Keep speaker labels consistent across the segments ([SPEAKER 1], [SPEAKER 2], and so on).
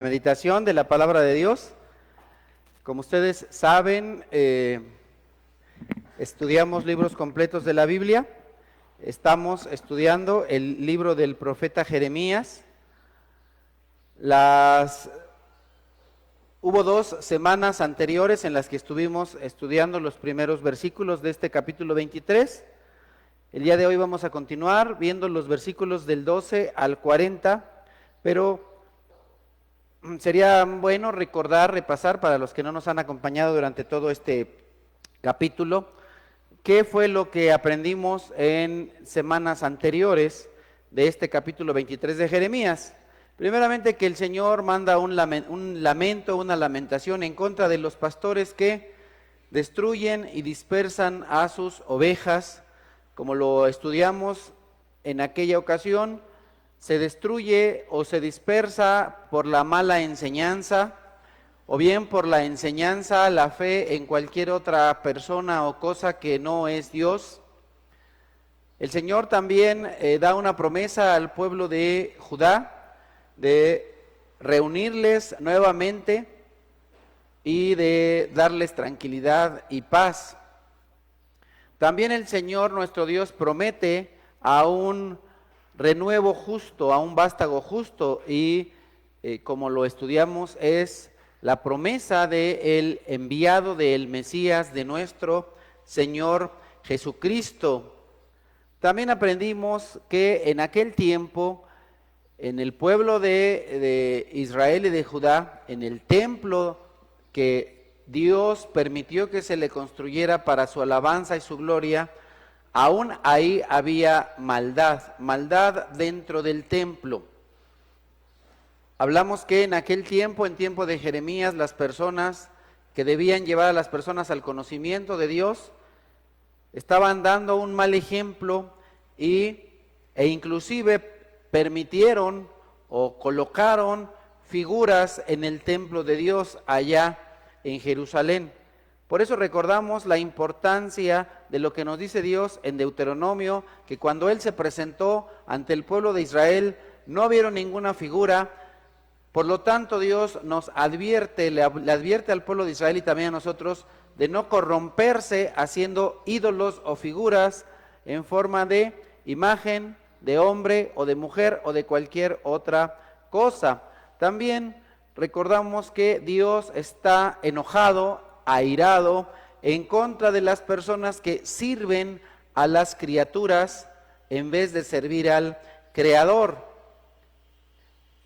[SPEAKER 1] Meditación de la palabra de Dios. Como ustedes saben, estudiamos libros completos de la Biblia. Estamos estudiando el libro del profeta Jeremías. Hubo 2 semanas anteriores en las que estuvimos estudiando los primeros versículos de este capítulo 23. El día de hoy vamos a continuar viendo los versículos del 12 al 40, pero sería bueno repasar para los que no nos han acompañado durante todo este capítulo, qué fue lo que aprendimos en semanas anteriores de este capítulo 23 de Jeremías. Primeramente, que el Señor manda un lamento, una lamentación en contra de los pastores que destruyen y dispersan a sus ovejas, como lo estudiamos en aquella ocasión. Se destruye o se dispersa por la mala enseñanza, o bien por la enseñanza, la fe en cualquier otra persona o cosa que no es Dios. El Señor también da una promesa al pueblo de Judá de reunirles nuevamente y de darles tranquilidad y paz. También el Señor nuestro Dios promete a un renuevo justo, a un vástago justo, y como lo estudiamos, es la promesa del enviado del Mesías, de nuestro Señor Jesucristo. También aprendimos que en aquel tiempo, en el pueblo de Israel y de Judá, en el templo que Dios permitió que se le construyera para su alabanza y su gloria, aún ahí había maldad dentro del templo. Hablamos que en aquel tiempo, en tiempo de Jeremías, las personas que debían llevar a las personas al conocimiento de Dios, estaban dando un mal ejemplo e inclusive permitieron o colocaron figuras en el templo de Dios allá en Jerusalén. Por eso recordamos la importancia de lo que nos dice Dios en Deuteronomio, que cuando Él se presentó ante el pueblo de Israel, no vieron ninguna figura. Por lo tanto, Dios nos advierte, le advierte al pueblo de Israel y también a nosotros, de no corromperse haciendo ídolos o figuras en forma de imagen de hombre o de mujer o de cualquier otra cosa. También recordamos que Dios está enojado, airado, en contra de las personas que sirven a las criaturas en vez de servir al Creador.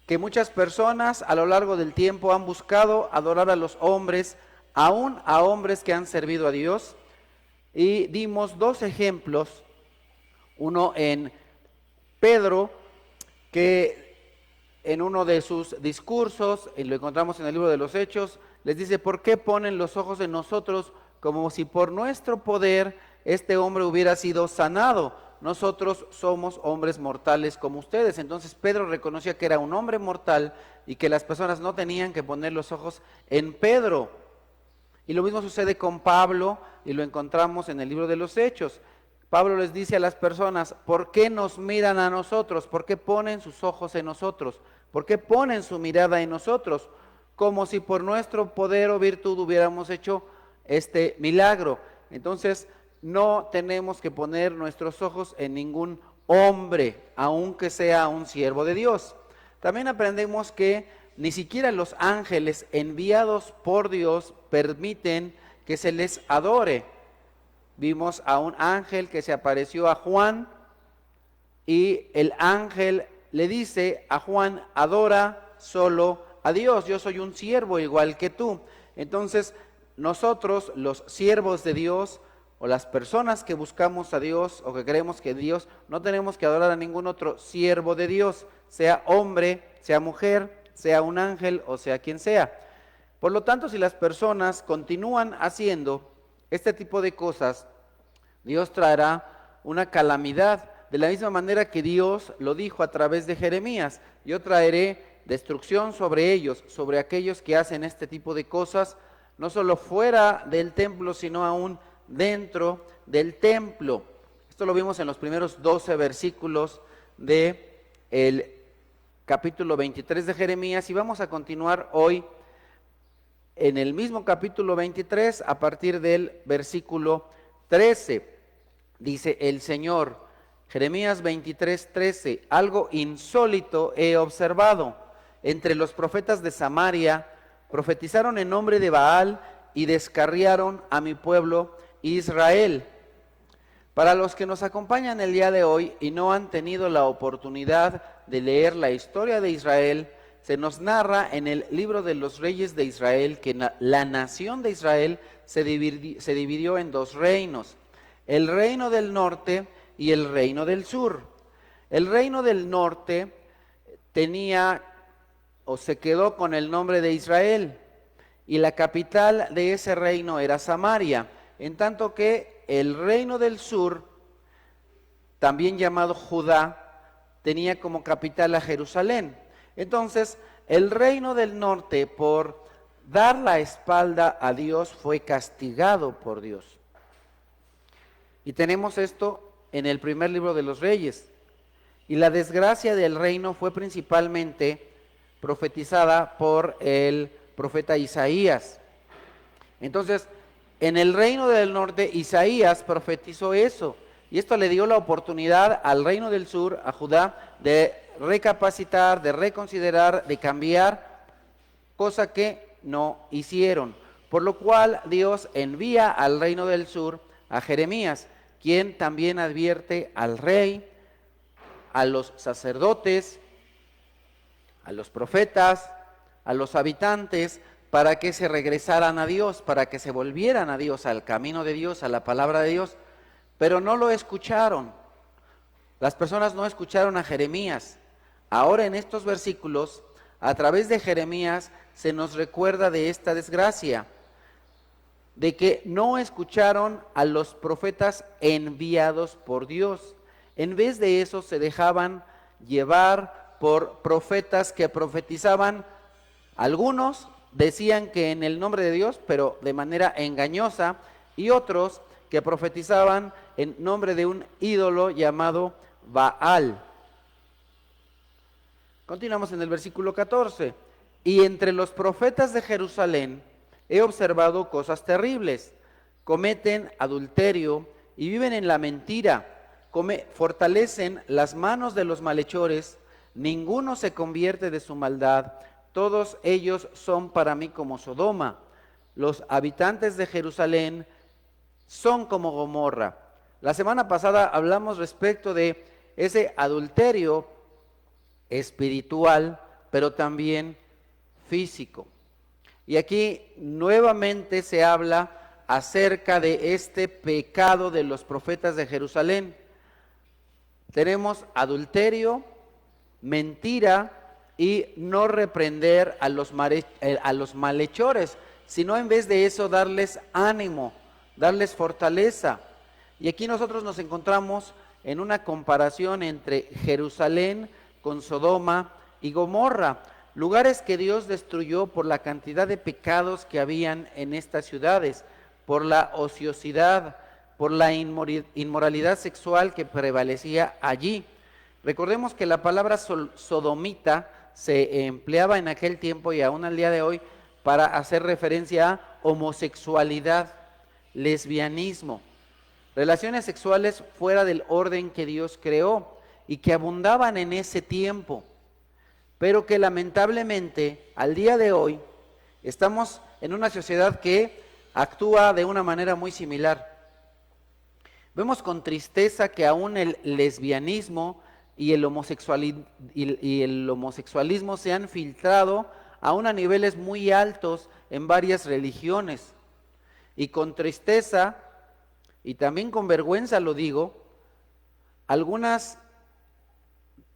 [SPEAKER 1] Que muchas personas a lo largo del tiempo han buscado adorar a los hombres, aún a hombres que han servido a Dios, y dimos 2 ejemplos, uno en Pedro, que en uno de sus discursos, y lo encontramos en el libro de los Hechos, les dice: ¿por qué ponen los ojos en nosotros como si por nuestro poder este hombre hubiera sido sanado? Nosotros somos hombres mortales como ustedes. Entonces Pedro reconocía que era un hombre mortal y que las personas no tenían que poner los ojos en Pedro. Y lo mismo sucede con Pablo, y lo encontramos en el libro de los Hechos. Pablo les dice a las personas: ¿por qué nos miran a nosotros? ¿Por qué ponen sus ojos en nosotros? ¿Por qué ponen su mirada en nosotros? Como si por nuestro poder o virtud hubiéramos hecho este milagro. Entonces, no tenemos que poner nuestros ojos en ningún hombre, aunque sea un siervo de Dios. También aprendemos que ni siquiera los ángeles enviados por Dios permiten que se les adore. Vimos a un ángel que se apareció a Juan, y el ángel le dice a Juan: adora solo a Dios, yo soy un siervo igual que tú. Entonces, nosotros, los siervos de Dios, o las personas que buscamos a Dios o que creemos que Dios, no tenemos que adorar a ningún otro siervo de Dios, sea hombre, sea mujer, sea un ángel o sea quien sea. Por lo tanto, si las personas continúan haciendo este tipo de cosas, Dios traerá una calamidad, de la misma manera que Dios lo dijo a través de Jeremías: yo traeré destrucción sobre ellos, sobre aquellos que hacen este tipo de cosas, no solo fuera del templo, sino aún dentro del templo. Esto lo vimos en los primeros 12 versículos de el capítulo 23 de Jeremías, y vamos a continuar hoy en el mismo capítulo 23 a partir del versículo 13. Dice el Señor, Jeremías 23, 13, algo insólito he observado. Entre los profetas de Samaria profetizaron en nombre de Baal y descarriaron a mi pueblo Israel. Para los que nos acompañan el día de hoy y no han tenido la oportunidad de leer la historia de Israel, se nos narra en el libro de los reyes de Israel que la nación de Israel se dividió en dos reinos, el reino del norte y el reino del sur. El reino del norte tenía o se quedó con el nombre de Israel, y la capital de ese reino era Samaria, en tanto que el reino del sur, también llamado Judá, tenía como capital a Jerusalén. Entonces, el reino del norte, por dar la espalda a Dios, fue castigado por Dios. Y tenemos esto en el primer libro de los Reyes. Y la desgracia del reino fue principalmente profetizada por el profeta Isaías. Entonces, en el reino del norte, Isaías profetizó eso, y esto le dio la oportunidad al reino del sur, a Judá, de recapacitar, de reconsiderar, de cambiar, cosa que no hicieron. Por lo cual Dios envía al reino del sur a Jeremías, quien también advierte al rey, a los sacerdotes, a los profetas, a los habitantes, para que se regresaran a Dios, para que se volvieran a Dios, al camino de Dios, a la palabra de Dios, pero no lo escucharon. Las personas no escucharon a Jeremías. Ahora en estos versículos, a través de Jeremías, se nos recuerda de esta desgracia, de que no escucharon a los profetas enviados por Dios. En vez de eso, se dejaban llevar por profetas que profetizaban. Algunos decían que en el nombre de Dios, pero de manera engañosa, y otros que profetizaban en nombre de un ídolo llamado Baal. Continuamos en el versículo 14. Y entre los profetas de Jerusalén he observado cosas terribles. Cometen adulterio y viven en la mentira. Fortalecen las manos de los malhechores. Ninguno se convierte de su maldad. Todos ellos son para mí como Sodoma. Los habitantes de Jerusalén son como Gomorra. La semana pasada hablamos respecto de ese adulterio espiritual, pero también físico. Y aquí nuevamente se habla acerca de este pecado de los profetas de Jerusalén. Tenemos adulterio, mentira y no reprender a los malhechores, sino en vez de eso darles ánimo, darles fortaleza. Y aquí nosotros nos encontramos en una comparación entre Jerusalén con Sodoma y Gomorra, lugares que Dios destruyó por la cantidad de pecados que habían en estas ciudades, por la ociosidad, por la inmoralidad sexual que prevalecía allí. Recordemos que la palabra sodomita se empleaba en aquel tiempo y aún al día de hoy para hacer referencia a homosexualidad, lesbianismo, relaciones sexuales fuera del orden que Dios creó y que abundaban en ese tiempo, pero que lamentablemente al día de hoy estamos en una sociedad que actúa de una manera muy similar. Vemos con tristeza que aún el lesbianismo y el homosexualismo se han filtrado aún a niveles muy altos en varias religiones. Y con tristeza y también con vergüenza lo digo, algunas,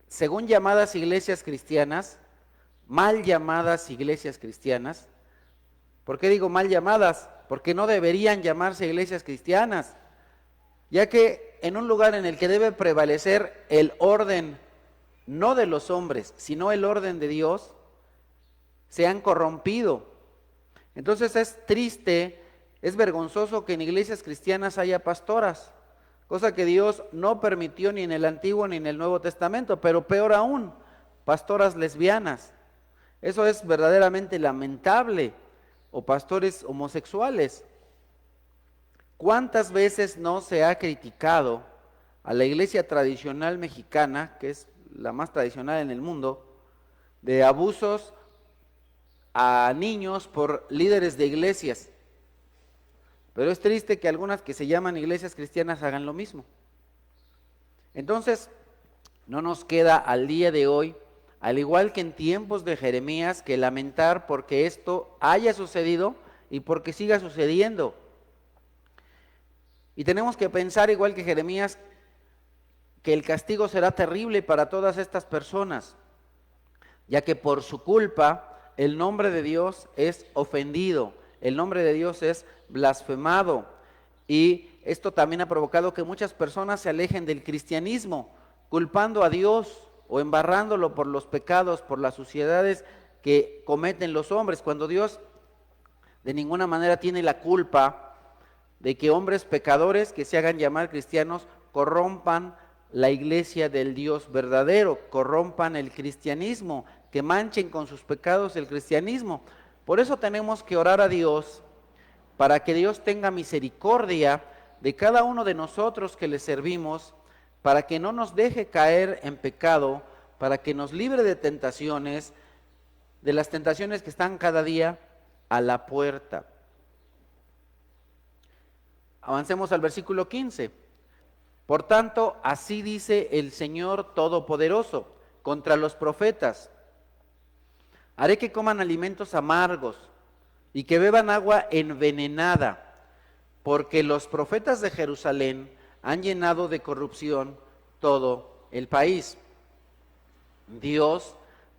[SPEAKER 1] según llamadas iglesias cristianas, mal llamadas iglesias cristianas. ¿Por qué digo mal llamadas? Porque no deberían llamarse iglesias cristianas, ya que en un lugar en el que debe prevalecer el orden, no de los hombres, sino el orden de Dios, se han corrompido. Entonces es triste, es vergonzoso que en iglesias cristianas haya pastoras, cosa que Dios no permitió ni en el Antiguo ni en el Nuevo Testamento, pero peor aún, pastoras lesbianas. Eso es verdaderamente lamentable. O pastores homosexuales. ¿Cuántas veces no se ha criticado a la iglesia tradicional mexicana, que es la más tradicional en el mundo, de abusos a niños por líderes de iglesias? Pero es triste que algunas que se llaman iglesias cristianas hagan lo mismo. Entonces, no nos queda al día de hoy, al igual que en tiempos de Jeremías, que lamentar porque esto haya sucedido y porque siga sucediendo. Y tenemos que pensar, igual que Jeremías, que el castigo será terrible para todas estas personas, ya que por su culpa el nombre de Dios es ofendido, el nombre de Dios es blasfemado, y esto también ha provocado que muchas personas se alejen del cristianismo, culpando a Dios o embarrándolo por los pecados, por las suciedades que cometen los hombres, cuando Dios de ninguna manera tiene la culpa de que hombres pecadores que se hagan llamar cristianos corrompan la iglesia del Dios verdadero, corrompan el cristianismo, que manchen con sus pecados el cristianismo. Por eso tenemos que orar a Dios para que Dios tenga misericordia de cada uno de nosotros que le servimos, para que no nos deje caer en pecado, para que nos libre de tentaciones, de las tentaciones que están cada día a la puerta. Avancemos al versículo 15. Por tanto, así dice el Señor Todopoderoso contra los profetas: haré que coman alimentos amargos y que beban agua envenenada, porque los profetas de Jerusalén han llenado de corrupción todo el país. Dios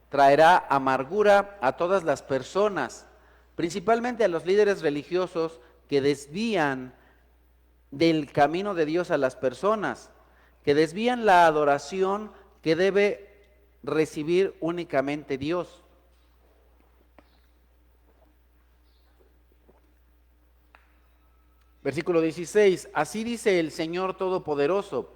[SPEAKER 1] traerá amargura a todas las personas, principalmente a los líderes religiosos que desvían del camino de Dios a las personas, que desvían la adoración que debe recibir únicamente Dios. Versículo 16, así dice el Señor Todopoderoso: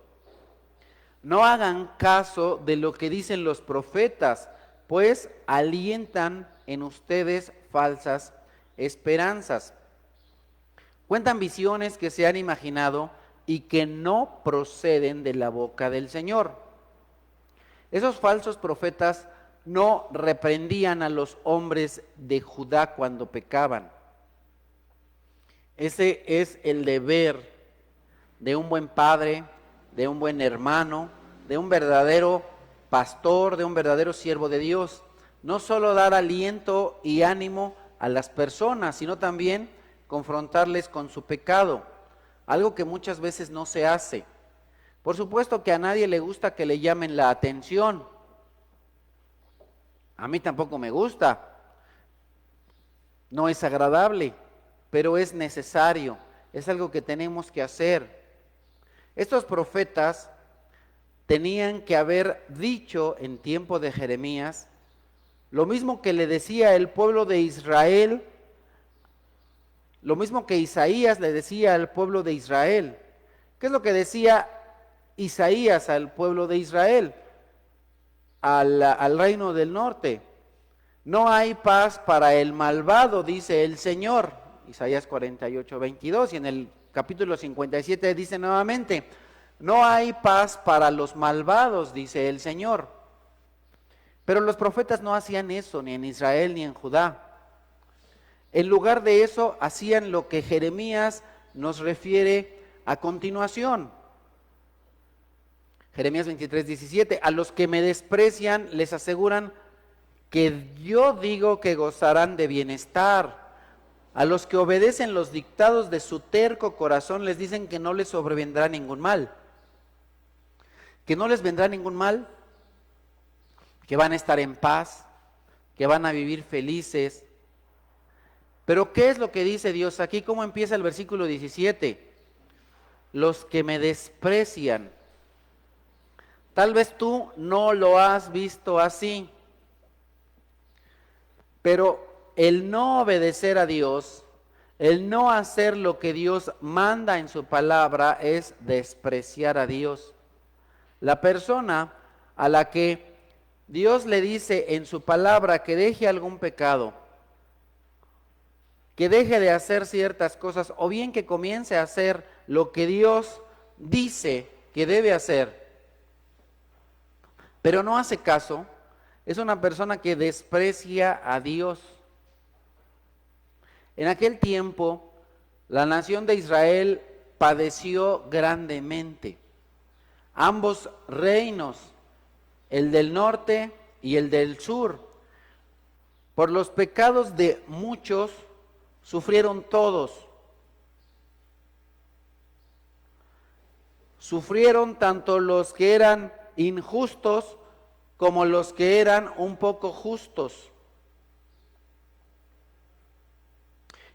[SPEAKER 1] no hagan caso de lo que dicen los profetas, pues alientan en ustedes falsas esperanzas. Cuentan visiones que se han imaginado y que no proceden de la boca del Señor. Esos falsos profetas no reprendían a los hombres de Judá cuando pecaban. Ese es el deber de un buen padre, de un buen hermano, de un verdadero pastor, de un verdadero siervo de Dios. No solo dar aliento y ánimo a las personas, sino también confrontarles con su pecado, algo que muchas veces no se hace. Por supuesto que a nadie le gusta que le llamen la atención. A mí tampoco me gusta. No es agradable, pero es necesario, es algo que tenemos que hacer. Estos profetas tenían que haber dicho en tiempo de Jeremías lo mismo que le decía el pueblo de Israel, lo mismo que Isaías le decía al pueblo de Israel. ¿Qué es lo que decía Isaías al pueblo de Israel? Al reino del norte. No hay paz para el malvado, dice el Señor. Isaías 48, 22. Y en el capítulo 57 dice nuevamente: no hay paz para los malvados, dice el Señor. Pero los profetas no hacían eso, ni en Israel ni en Judá. En lugar de eso, hacían lo que Jeremías nos refiere a continuación. Jeremías 23, 17. A los que me desprecian les aseguran que yo digo que gozarán de bienestar. A los que obedecen los dictados de su terco corazón les dicen que no les sobrevendrá ningún mal. Que no les vendrá ningún mal, que van a estar en paz, que van a vivir felices. Pero ¿qué es lo que dice Dios aquí? ¿Cómo empieza el versículo 17? Los que me desprecian. Tal vez tú no lo has visto así, pero el no obedecer a Dios, el no hacer lo que Dios manda en su palabra es despreciar a Dios. La persona a la que Dios le dice en su palabra que deje algún pecado, que deje de hacer ciertas cosas, o bien que comience a hacer lo que Dios dice que debe hacer, pero no hace caso, es una persona que desprecia a Dios. En aquel tiempo, la nación de Israel padeció grandemente. Ambos reinos, el del norte y el del sur, por los pecados de muchos, sufrieron todos. Sufrieron tanto los que eran injustos como los que eran un poco justos.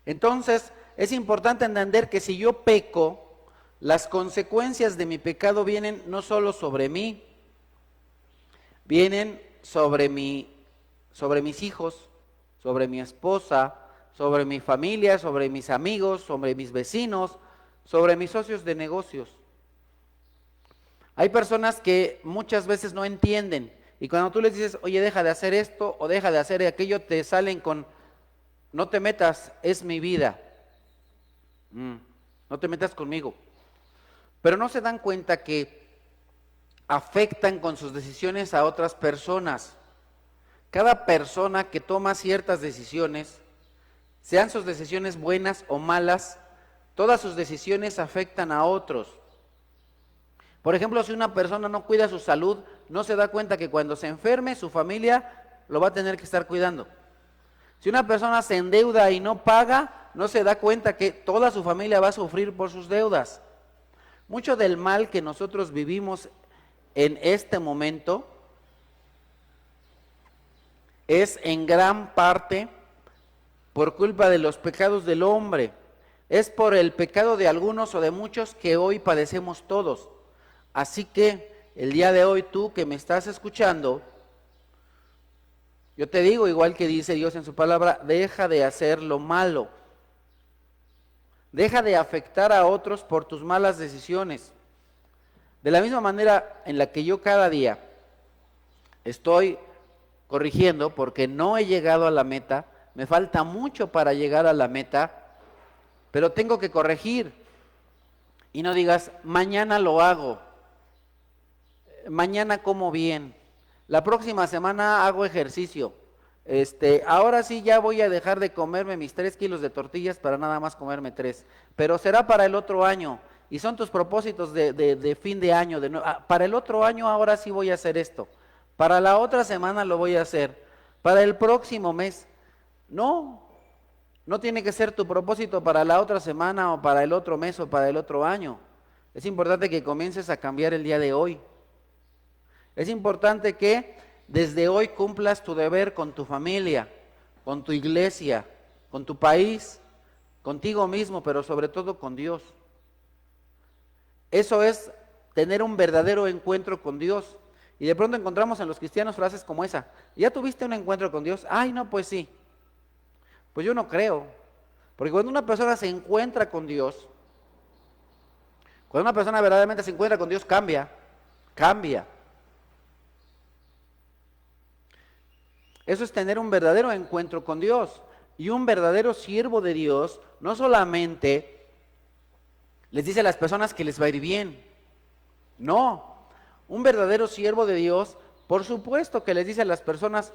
[SPEAKER 1] Entonces, es importante entender que si yo peco, las consecuencias de mi pecado vienen no solo sobre mí, vienen sobre mis hijos, sobre mi esposa, sobre mi familia, sobre mis amigos, sobre mis vecinos, sobre mis socios de negocios. Hay personas que muchas veces no entienden y cuando tú les dices, oye, deja de hacer esto o deja de hacer aquello, te salen con, no te metas, es mi vida. No te metas conmigo. Pero no se dan cuenta que afectan con sus decisiones a otras personas. Cada persona que toma ciertas decisiones, sean sus decisiones buenas o malas, todas sus decisiones afectan a otros. Por ejemplo, si una persona no cuida su salud, no se da cuenta que cuando se enferme, su familia lo va a tener que estar cuidando. Si una persona se endeuda y no paga, no se da cuenta que toda su familia va a sufrir por sus deudas. Mucho del mal que nosotros vivimos en este momento es en gran parte por culpa de los pecados del hombre. Es por el pecado de algunos o de muchos que hoy padecemos todos. Así que el día de hoy tú que me estás escuchando, yo te digo, igual que dice Dios en su palabra, deja de hacer lo malo. Deja de afectar a otros por tus malas decisiones. De la misma manera en la que yo cada día estoy corrigiendo porque no he llegado a la meta, me falta mucho para llegar a la meta, pero tengo que corregir. Y no digas, mañana lo hago, mañana como bien, la próxima semana hago ejercicio, ahora sí ya voy a dejar de comerme mis 3 kilos de tortillas para nada más comerme 3, pero será para el otro año, y son tus propósitos de fin de año, para el otro año ahora sí voy a hacer esto, para la otra semana lo voy a hacer, para el próximo mes, no tiene que ser tu propósito para la otra semana o para el otro mes o para el otro año, es importante que comiences a cambiar el día de hoy. Es importante que desde hoy cumplas tu deber con tu familia, con tu iglesia, con tu país, contigo mismo, pero sobre todo con Dios. Eso es tener un verdadero encuentro con Dios. Y de pronto encontramos en los cristianos frases como esa. ¿Ya tuviste un encuentro con Dios? Ay, no, pues sí. Pues yo no creo. Porque cuando una persona se encuentra con Dios, cuando una persona verdaderamente se encuentra con Dios, cambia. Eso es tener un verdadero encuentro con Dios. Y un verdadero siervo de Dios no solamente les dice a las personas que les va a ir bien. No, un verdadero siervo de Dios, por supuesto que les dice a las personas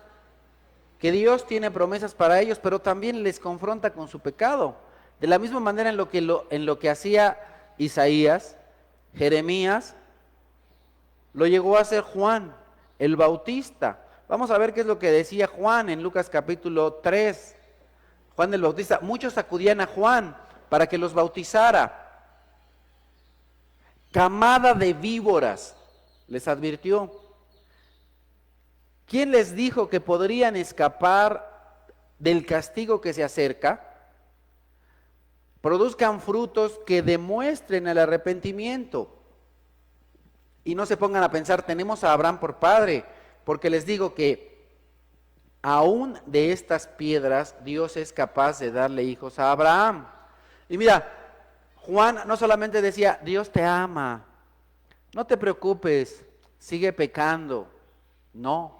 [SPEAKER 1] que Dios tiene promesas para ellos, pero también les confronta con su pecado. De la misma manera en lo que hacía Isaías, Jeremías, lo llegó a hacer Juan, el Bautista. Vamos a ver qué es lo que decía Juan en Lucas capítulo 3. Juan el Bautista, muchos acudían a Juan para que los bautizara. Camada de víboras, les advirtió. ¿Quién les dijo que podrían escapar del castigo que se acerca? Produzcan frutos que demuestren el arrepentimiento. Y no se pongan a pensar, tenemos a Abraham por padre, porque les digo que aún de estas piedras Dios es capaz de darle hijos a Abraham. Y mira, Juan no solamente decía, Dios te ama, no te preocupes, sigue pecando. No,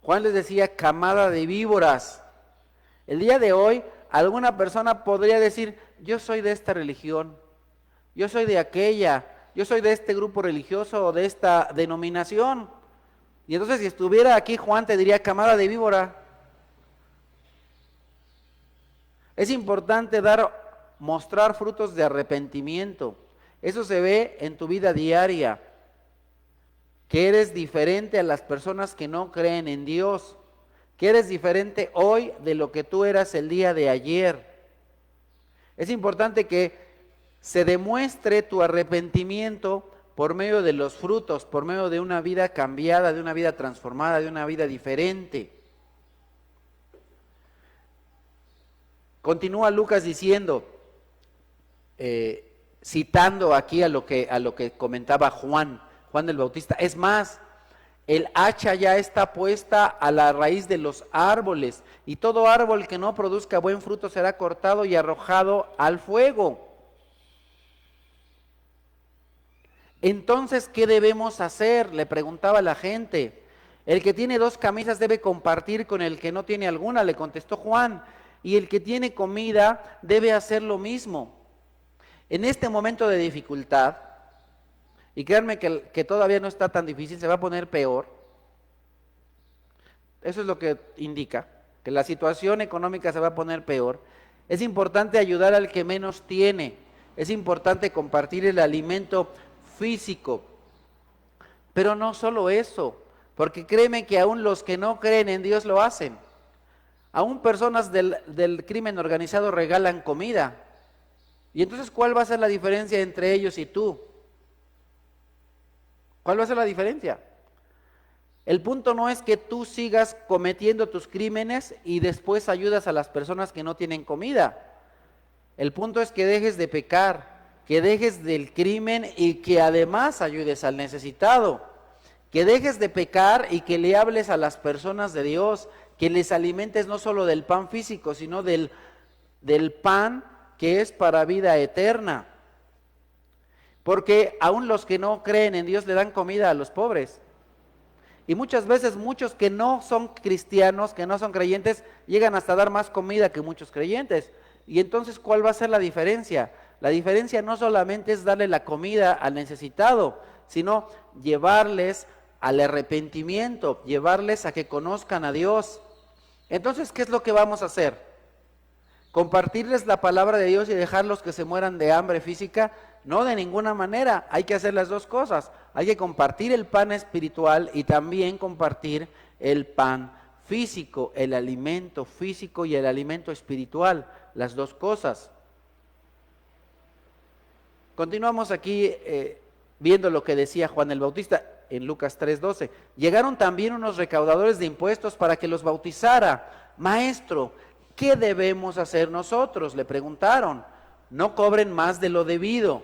[SPEAKER 1] Juan les decía camada de víboras. El día de hoy, alguna persona podría decir, yo soy de esta religión, yo soy de aquella, yo soy de este grupo religioso o de esta denominación. Y entonces si estuviera aquí Juan te diría camada de víbora. Es importante mostrar frutos de arrepentimiento. Eso se ve en tu vida diaria, que eres diferente a las personas que no creen en Dios, que eres diferente hoy de lo que tú eras el día de ayer. Es importante que se demuestre tu arrepentimiento por medio de los frutos, por medio de una vida cambiada, de una vida transformada, de una vida diferente. Continúa Lucas diciendo, citando aquí a lo que comentaba Juan el Bautista. Es más, el hacha ya está puesta a la raíz de los árboles, y todo árbol que no produzca buen fruto será cortado y arrojado al fuego. Entonces, ¿qué debemos hacer?, le preguntaba la gente. El que tiene 2 camisas debe compartir con el que no tiene alguna, le contestó Juan, y el que tiene comida debe hacer lo mismo. En este momento de dificultad, y créanme que todavía no está tan difícil, se va a poner peor. Eso es lo que indica, que la situación económica se va a poner peor. Es importante ayudar al que menos tiene, es importante compartir el alimento físico, pero no solo eso, porque créeme que aún los que no creen en Dios lo hacen. Aún personas del crimen organizado regalan comida. Y entonces, ¿cuál va a ser la diferencia entre ellos y tú? ¿Cuál va a ser la diferencia? El punto no es que tú sigas cometiendo tus crímenes y después ayudas a las personas que no tienen comida. El punto es que dejes de pecar, que dejes del crimen y que además ayudes al necesitado. Que dejes de pecar y que le hables a las personas de Dios, que les alimentes no solo del pan físico, sino del pan que es para vida eterna. Porque aún los que no creen en Dios le dan comida a los pobres. Y muchas veces muchos que no son cristianos, que no son creyentes, llegan hasta dar más comida que muchos creyentes. Y entonces, ¿cuál va a ser la diferencia? La diferencia no solamente es darle la comida al necesitado, sino llevarles al arrepentimiento, llevarles a que conozcan a Dios. Entonces, ¿qué es lo que vamos a hacer? ¿Compartirles la palabra de Dios y dejarlos que se mueran de hambre física? No, de ninguna manera. Hay que hacer las dos cosas. Hay que compartir el pan espiritual y también compartir el pan físico, el alimento físico y el alimento espiritual, las dos cosas. Continuamos aquí viendo lo que decía Juan el Bautista en Lucas 3:12. Llegaron también unos recaudadores de impuestos para que los bautizara. Maestro, ¿qué debemos hacer nosotros?, le preguntaron. No cobren más de lo debido,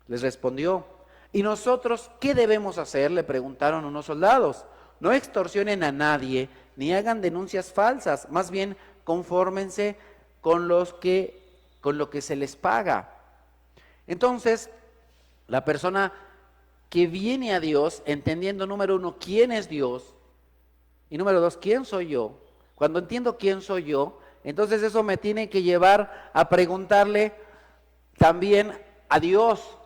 [SPEAKER 1] les respondió. ¿Y nosotros qué debemos hacer?, le preguntaron unos soldados. No extorsionen a nadie, ni hagan denuncias falsas, más bien confórmense con lo que se les paga. Entonces, la persona que viene a Dios, entendiendo, número 1, quién es Dios, y número 2, quién soy yo. Cuando entiendo quién soy yo, entonces eso me tiene que llevar a preguntarle también a Dios,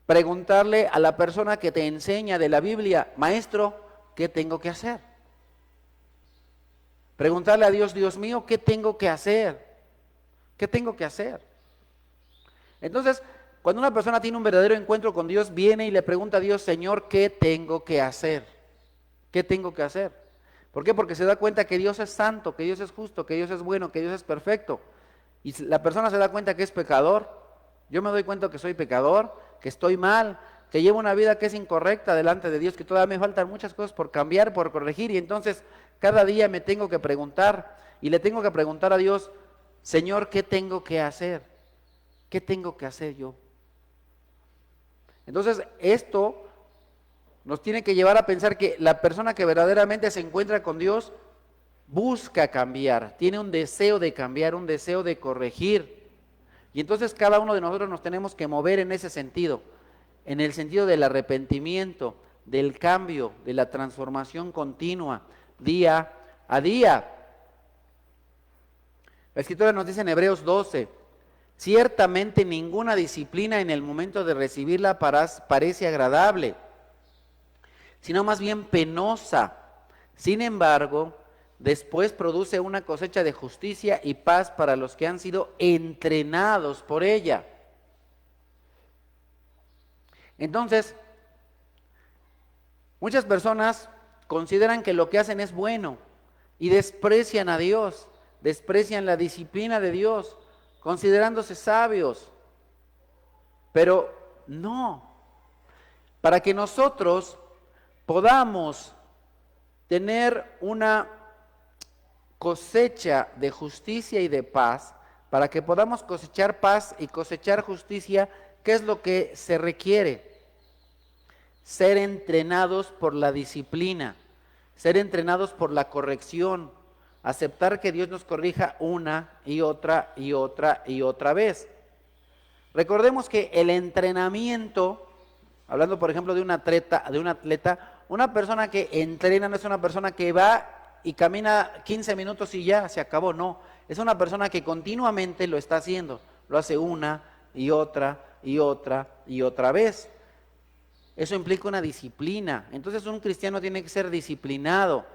[SPEAKER 1] preguntarle a la persona que te enseña de la Biblia, maestro, ¿qué tengo que hacer? Preguntarle a Dios, Dios mío, ¿qué tengo que hacer? ¿Qué tengo que hacer? Entonces, cuando una persona tiene un verdadero encuentro con Dios, viene y le pregunta a Dios, Señor, ¿qué tengo que hacer? ¿Qué tengo que hacer? ¿Por qué? Porque se da cuenta que Dios es santo, que Dios es justo, que Dios es bueno, que Dios es perfecto. Y la persona se da cuenta que es pecador. Yo me doy cuenta que soy pecador, que estoy mal, que llevo una vida que es incorrecta delante de Dios, que todavía me faltan muchas cosas por cambiar, por corregir. Y entonces cada día me tengo que preguntar y le tengo que preguntar a Dios, Señor, ¿qué tengo que hacer? ¿Qué tengo que hacer yo? Entonces esto nos tiene que llevar a pensar que la persona que verdaderamente se encuentra con Dios busca cambiar, tiene un deseo de cambiar, un deseo de corregir. Y entonces cada uno de nosotros nos tenemos que mover en ese sentido, en el sentido del arrepentimiento, del cambio, de la transformación continua, día a día. La Escritura nos dice en Hebreos 12, ciertamente ninguna disciplina en el momento de recibirla parece agradable, sino más bien penosa. Sin embargo, después produce una cosecha de justicia y paz para los que han sido entrenados por ella. Entonces, muchas personas consideran que lo que hacen es bueno y desprecian a Dios, desprecian la disciplina de Dios, considerándose sabios. Pero no, para que nosotros podamos tener una cosecha de justicia y de paz, para que podamos cosechar paz y cosechar justicia, ¿qué es lo que se requiere? Ser entrenados por la disciplina, ser entrenados por la corrección, aceptar que Dios nos corrija una y otra y otra y otra vez. Recordemos que el entrenamiento, hablando por ejemplo de un atleta, una persona que entrena no es una persona que va y camina 15 minutos y ya se acabó, no, es una persona que continuamente lo está haciendo, lo hace una y otra y otra y otra vez. Eso implica una disciplina. Entonces un cristiano tiene que ser disciplinado,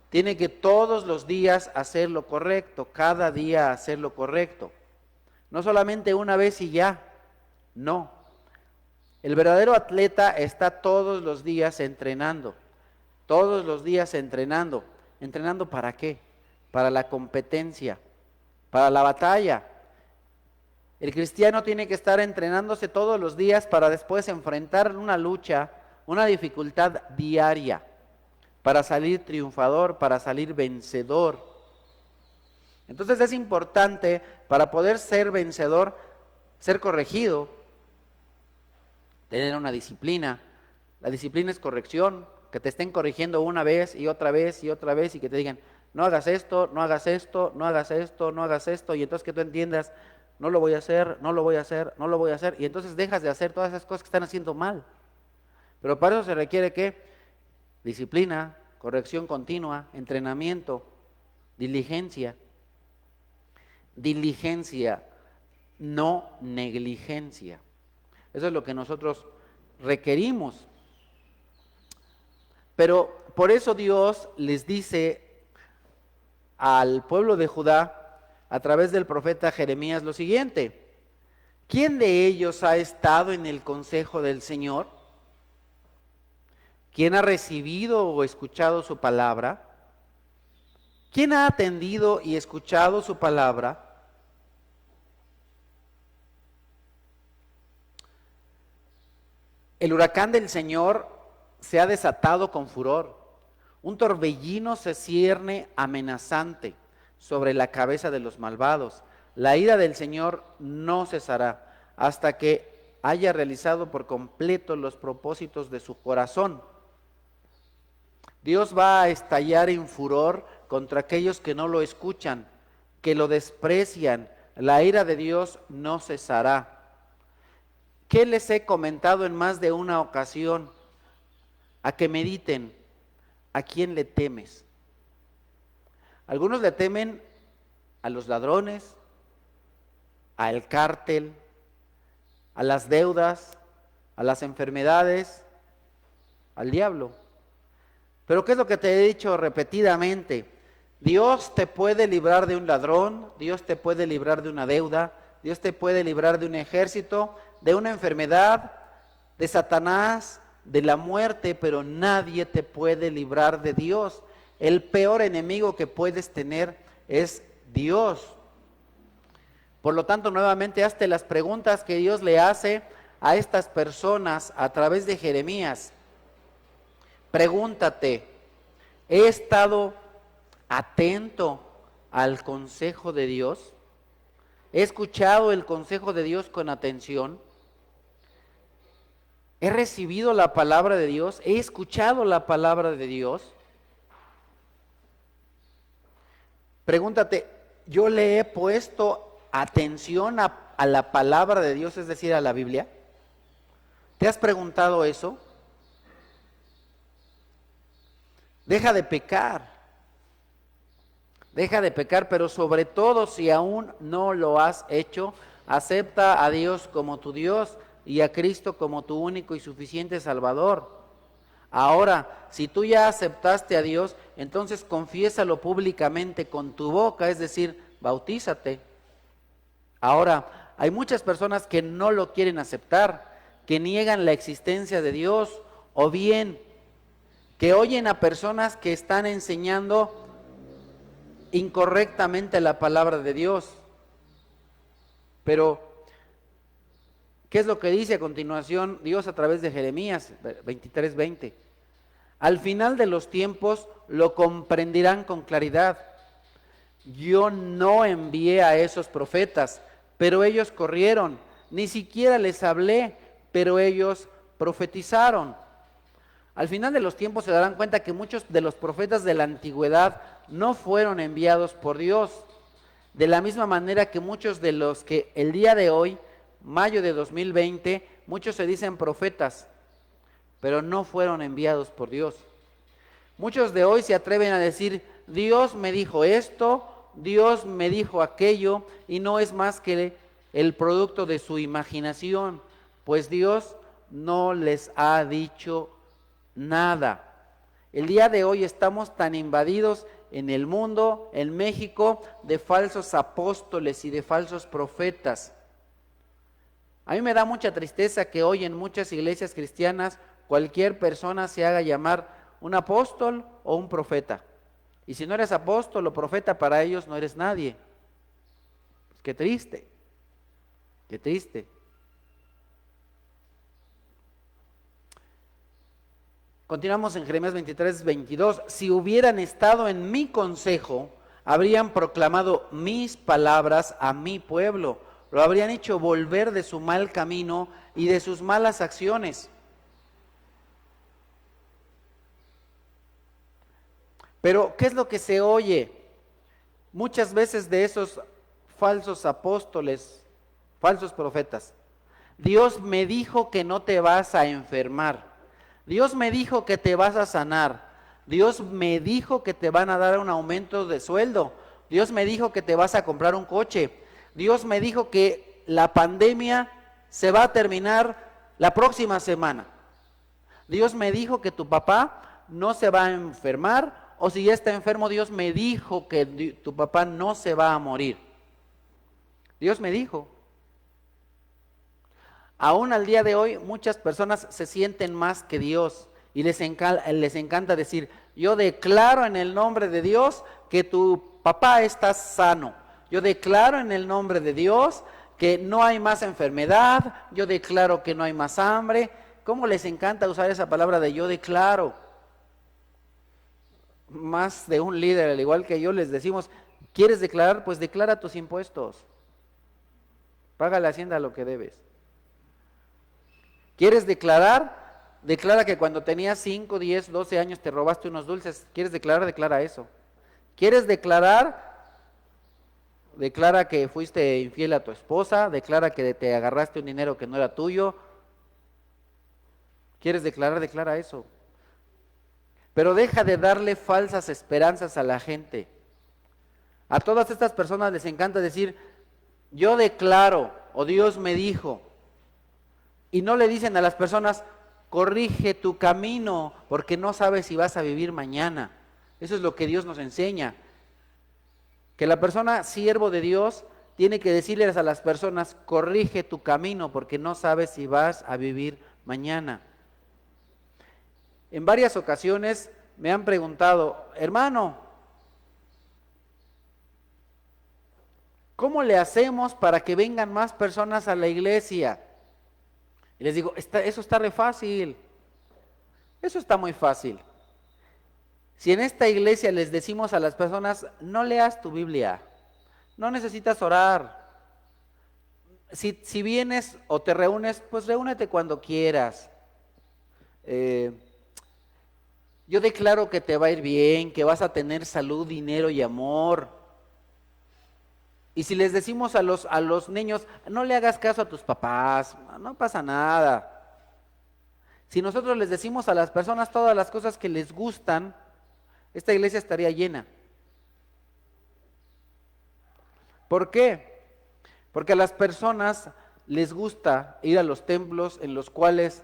[SPEAKER 1] tiene que todos los días hacer lo correcto, cada día hacer lo correcto. No solamente una vez y ya, no. El verdadero atleta está todos los días entrenando, todos los días entrenando. ¿Entrenando para qué? Para la competencia, para la batalla. El cristiano tiene que estar entrenándose todos los días para después enfrentar una lucha, una dificultad diaria, para salir triunfador, para salir vencedor. Entonces es importante, para poder ser vencedor, ser corregido, tener una disciplina. La disciplina es corrección, que te estén corrigiendo una vez y otra vez y otra vez y que te digan, no hagas esto, no hagas esto, no hagas esto, no hagas esto, y entonces que tú entiendas, no lo voy a hacer, no lo voy a hacer, no lo voy a hacer, y entonces dejas de hacer todas esas cosas que están haciendo mal. Pero para eso se requiere ¿qué? Disciplina, corrección continua, entrenamiento, diligencia. Diligencia, no negligencia. Eso es lo que nosotros requerimos. Pero por eso Dios les dice al pueblo de Judá, a través del profeta Jeremías, lo siguiente: ¿quién de ellos ha estado en el consejo del Señor? ¿Quién ha recibido o escuchado su palabra? ¿Quién ha atendido y escuchado su palabra? El huracán del Señor se ha desatado con furor. Un torbellino se cierne amenazante sobre la cabeza de los malvados. La ira del Señor no cesará hasta que haya realizado por completo los propósitos de su corazón. Dios va a estallar en furor contra aquellos que no lo escuchan, que lo desprecian. La ira de Dios no cesará. ¿Qué les he comentado en más de una ocasión? A que mediten, ¿a quién le temes? Algunos le temen a los ladrones, al cártel, a las deudas, a las enfermedades, al diablo. Pero ¿qué es lo que te he dicho repetidamente? Dios te puede librar de un ladrón, Dios te puede librar de una deuda, Dios te puede librar de un ejército, de una enfermedad, de Satanás, de la muerte, pero nadie te puede librar de Dios. El peor enemigo que puedes tener es Dios. Por lo tanto, nuevamente hazte las preguntas que Dios le hace a estas personas a través de Jeremías. Pregúntate, ¿he estado atento al consejo de Dios? ¿He escuchado el consejo de Dios con atención? ¿He recibido la palabra de Dios? ¿He escuchado la palabra de Dios? Pregúntate, ¿yo le he puesto atención a la palabra de Dios, es decir, a la Biblia? ¿Te has preguntado eso? Deja de pecar. Deja de pecar, pero sobre todo si aún no lo has hecho, acepta a Dios como tu Dios y a Cristo como tu único y suficiente Salvador. Ahora, si tú ya aceptaste a Dios, entonces confiésalo públicamente con tu boca, es decir, bautízate. Ahora, hay muchas personas que no lo quieren aceptar, que niegan la existencia de Dios, o bien que oyen a personas que están enseñando incorrectamente la palabra de Dios. Pero, ¿qué es lo que dice a continuación Dios a través de Jeremías 23:20? Al final de los tiempos lo comprenderán con claridad. Yo no envié a esos profetas, pero ellos corrieron. Ni siquiera les hablé, pero ellos profetizaron. Al final de los tiempos se darán cuenta que muchos de los profetas de la antigüedad no fueron enviados por Dios. De la misma manera que muchos de los que el día de hoy, mayo de 2020, muchos se dicen profetas, pero no fueron enviados por Dios. Muchos de hoy se atreven a decir, Dios me dijo esto, Dios me dijo aquello, y no es más que el producto de su imaginación, pues Dios no les ha dicho nada. El día de hoy estamos tan invadidos en el mundo, en México, de falsos apóstoles y de falsos profetas. A mí me da mucha tristeza que hoy en muchas iglesias cristianas cualquier persona se haga llamar un apóstol o un profeta. Y si no eres apóstol o profeta, para ellos no eres nadie. Pues qué triste, qué triste. Continuamos en Jeremías 23:22. Si hubieran estado en mi consejo, habrían proclamado mis palabras a mi pueblo. Lo habrían hecho volver de su mal camino y de sus malas acciones. Pero, ¿qué es lo que se oye muchas veces de esos falsos apóstoles, falsos profetas? Dios me dijo que no te vas a enfermar. Dios me dijo que te vas a sanar. Dios me dijo que te van a dar un aumento de sueldo. Dios me dijo que te vas a comprar un coche. Dios me dijo que la pandemia se va a terminar la próxima semana. Dios me dijo que tu papá no se va a enfermar, o si ya está enfermo, Dios me dijo que tu papá no se va a morir. Dios me dijo. Aún al día de hoy muchas personas se sienten más que Dios y les encanta decir, yo declaro en el nombre de Dios que tu papá está sano. Yo declaro en el nombre de Dios que no hay más enfermedad. Yo declaro que no hay más hambre. ¿Cómo les encanta usar esa palabra de yo declaro? Más de un líder, al igual que yo, les decimos, ¿quieres declarar? Pues declara tus impuestos. Paga la hacienda lo que debes. ¿Quieres declarar? Declara que cuando tenías 5, 10, 12 años te robaste unos dulces. ¿Quieres declarar? Declara eso. ¿Quieres declarar? Declara que fuiste infiel a tu esposa. Declara que te agarraste un dinero que no era tuyo. ¿Quieres declarar? Declara eso. Pero deja de darle falsas esperanzas a la gente. A todas estas personas les encanta decir, yo declaro, o Dios me dijo. Y no le dicen a las personas, corrige tu camino, porque no sabes si vas a vivir mañana. Eso es lo que Dios nos enseña. Que la persona, siervo de Dios, tiene que decirles a las personas, corrige tu camino, porque no sabes si vas a vivir mañana. En varias ocasiones me han preguntado, hermano, ¿cómo le hacemos para que vengan más personas a la iglesia? Y les digo, eso está re fácil. Eso está muy fácil. Si en esta iglesia les decimos a las personas, no leas tu Biblia, no necesitas orar. Si vienes o te reúnes, pues reúnete cuando quieras. Yo declaro que te va a ir bien, que vas a tener salud, dinero y amor. Y si les decimos a los niños, no le hagas caso a tus papás, no pasa nada. Si nosotros les decimos a las personas todas las cosas que les gustan, esta iglesia estaría llena. ¿Por qué? Porque a las personas les gusta ir a los templos en los cuales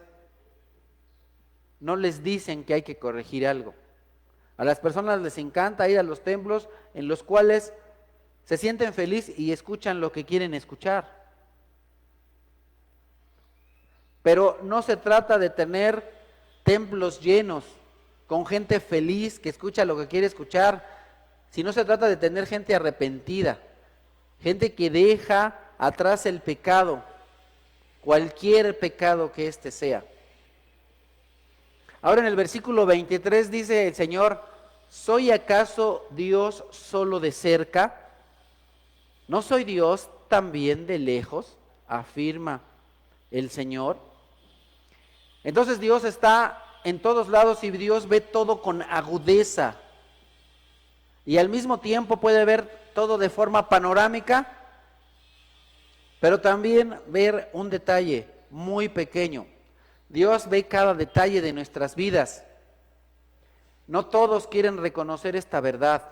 [SPEAKER 1] no les dicen que hay que corregir algo. A las personas les encanta ir a los templos en los cuales se sienten felices y escuchan lo que quieren escuchar. Pero no se trata de tener templos llenos con gente feliz que escucha lo que quiere escuchar, sino se trata de tener gente arrepentida, gente que deja atrás el pecado, cualquier pecado que éste sea. Ahora en el versículo 23 dice el Señor: ¿soy acaso Dios solo de cerca? ¿No soy Dios también de lejos?, afirma el Señor. Entonces Dios está en todos lados y Dios ve todo con agudeza. Y al mismo tiempo puede ver todo de forma panorámica, pero también ver un detalle muy pequeño. Dios ve cada detalle de nuestras vidas. No todos quieren reconocer esta verdad.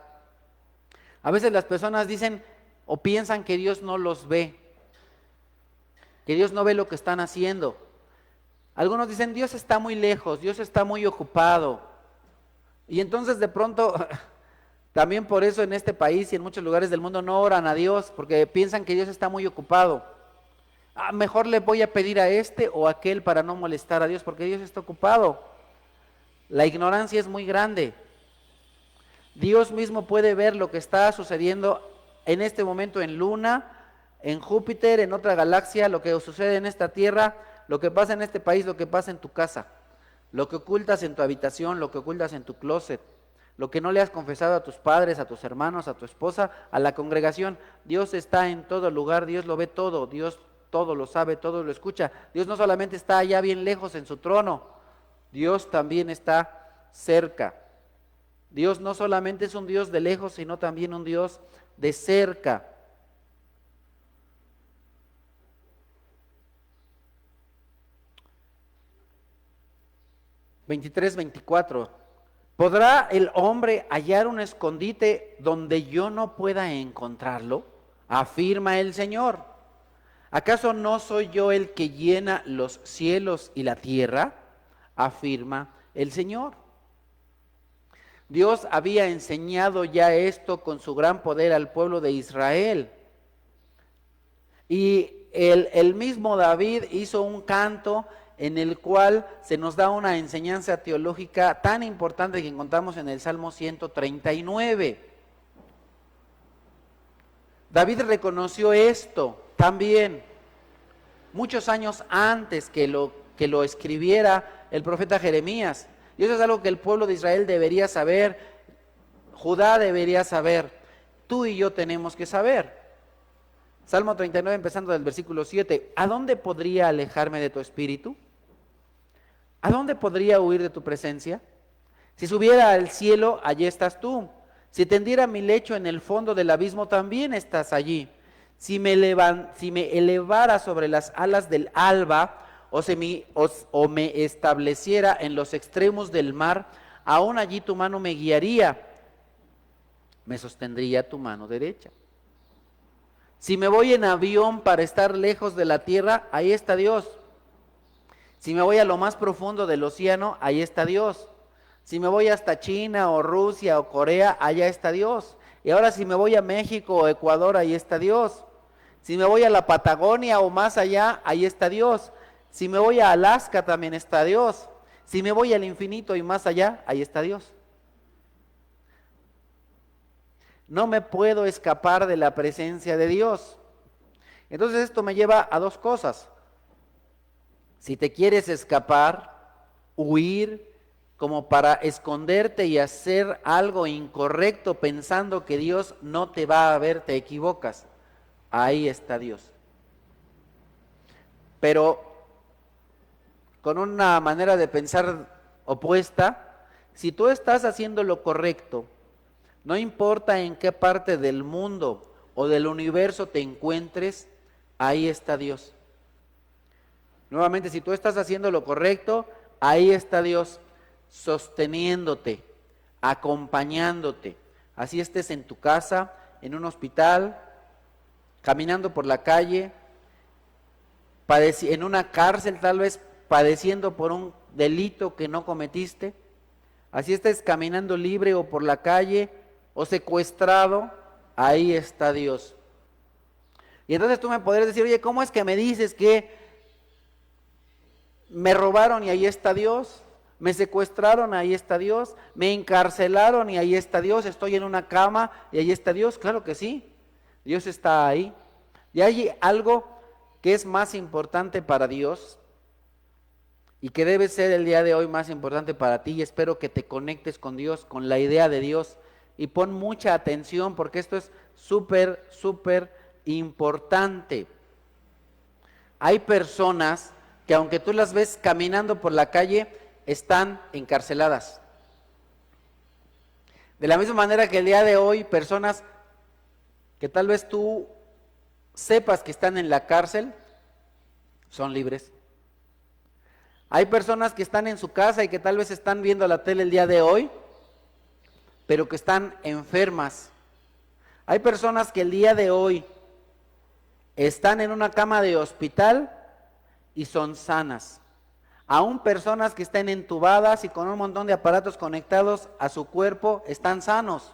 [SPEAKER 1] A veces las personas dicen o piensan que Dios no los ve, que Dios no ve lo que están haciendo. Algunos dicen: Dios está muy lejos, Dios está muy ocupado. Y entonces de pronto, también por eso en este país y en muchos lugares del mundo no oran a Dios, porque piensan que Dios está muy ocupado. Mejor le voy a pedir a este o a aquel para no molestar a Dios, porque Dios está ocupado. La ignorancia es muy grande. Dios mismo puede ver lo que está sucediendo en este momento en Luna, en Júpiter, en otra galaxia, lo que sucede en esta Tierra, lo que pasa en este país, lo que pasa en tu casa, lo que ocultas en tu habitación, lo que ocultas en tu closet, lo que no le has confesado a tus padres, a tus hermanos, a tu esposa, a la congregación. Dios está en todo lugar, Dios lo ve todo, Dios todo lo sabe, todo lo escucha. Dios no solamente está allá bien lejos en su trono, Dios también está cerca. Dios no solamente es un Dios de lejos, sino también un Dios de cerca. (23, 24) ¿podrá el hombre hallar un escondite donde yo no pueda encontrarlo?, afirma el Señor. ¿Acaso no soy yo el que llena los cielos y la tierra?, afirma el Señor. Dios había enseñado ya esto con su gran poder al pueblo de Israel. Y el mismo David hizo un canto en el cual se nos da una enseñanza teológica tan importante que encontramos en el Salmo 139. David reconoció esto también muchos años antes que lo escribiera el profeta Jeremías. Y eso es algo que el pueblo de Israel debería saber, Judá debería saber, tú y yo tenemos que saber. Salmo 39, empezando del versículo 7. ¿A dónde podría alejarme de tu espíritu? ¿A dónde podría huir de tu presencia? Si subiera al cielo, allí estás tú. Si tendiera mi lecho en el fondo del abismo, también estás allí. Si me elevara sobre las alas del alba, o me estableciera en los extremos del mar, aún allí tu mano me guiaría, me sostendría tu mano derecha. Si me voy en avión para estar lejos de la tierra, ahí está Dios. Si me voy a lo más profundo del océano, ahí está Dios. Si me voy hasta China o Rusia o Corea, allá está Dios. Y ahora si me voy a México o Ecuador, ahí está Dios. Si me voy a la Patagonia o más allá, ahí está Dios. Si me voy a Alaska, también está Dios. Si me voy al infinito y más allá, ahí está Dios. No me puedo escapar de la presencia de Dios. Entonces esto me lleva a dos cosas. Si te quieres escapar, huir, como para esconderte y hacer algo incorrecto pensando que Dios no te va a ver, te equivocas. Ahí está Dios. Pero con una manera de pensar opuesta, si tú estás haciendo lo correcto, no importa en qué parte del mundo o del universo te encuentres, ahí está Dios. Nuevamente, si tú estás haciendo lo correcto, ahí está Dios sosteniéndote, acompañándote. Así estés en tu casa, en un hospital, caminando por la calle, en una cárcel tal vez, padeciendo por un delito que no cometiste. Así estés caminando libre o por la calle o secuestrado, ahí está Dios. Y entonces tú me podrías decir, oye, ¿cómo es que me dices que me robaron y ahí está Dios? Me secuestraron, ahí está Dios. Me encarcelaron y ahí está Dios. Estoy en una cama y ahí está Dios. Claro que sí, Dios está ahí. Y hay algo que es más importante para Dios y que debe ser el día de hoy más importante para ti, y espero que te conectes con Dios, con la idea de Dios, y pon mucha atención porque esto es súper, súper importante. Hay personas que aunque tú las ves caminando por la calle, están encarceladas. De la misma manera que el día de hoy, personas que tal vez tú sepas que están en la cárcel, son libres. Hay personas que están en su casa y que tal vez están viendo la tele el día de hoy, pero que están enfermas. Hay personas que el día de hoy están en una cama de hospital y son sanas. Aún personas que están entubadas y con un montón de aparatos conectados a su cuerpo están sanos.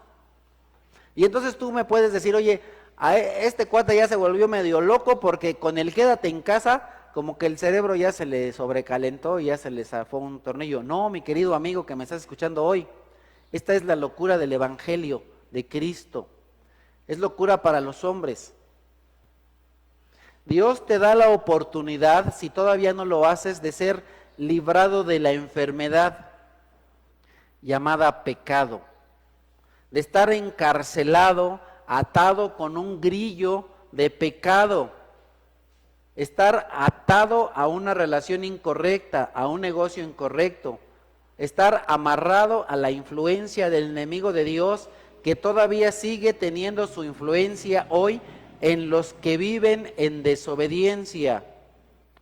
[SPEAKER 1] Y entonces tú me puedes decir, oye, a este cuate ya se volvió medio loco porque con el quédate en casa, como que el cerebro ya se le sobrecalentó y ya se le zafó un tornillo. No, mi querido amigo que me estás escuchando hoy, esta es la locura del Evangelio de Cristo. Es locura para los hombres. Dios te da la oportunidad, si todavía no lo haces, de ser librado de la enfermedad llamada pecado, de estar encarcelado, atado con un grillo de pecado, estar atado a una relación incorrecta, a un negocio incorrecto, estar amarrado a la influencia del enemigo de Dios que todavía sigue teniendo su influencia hoy en los que viven en desobediencia.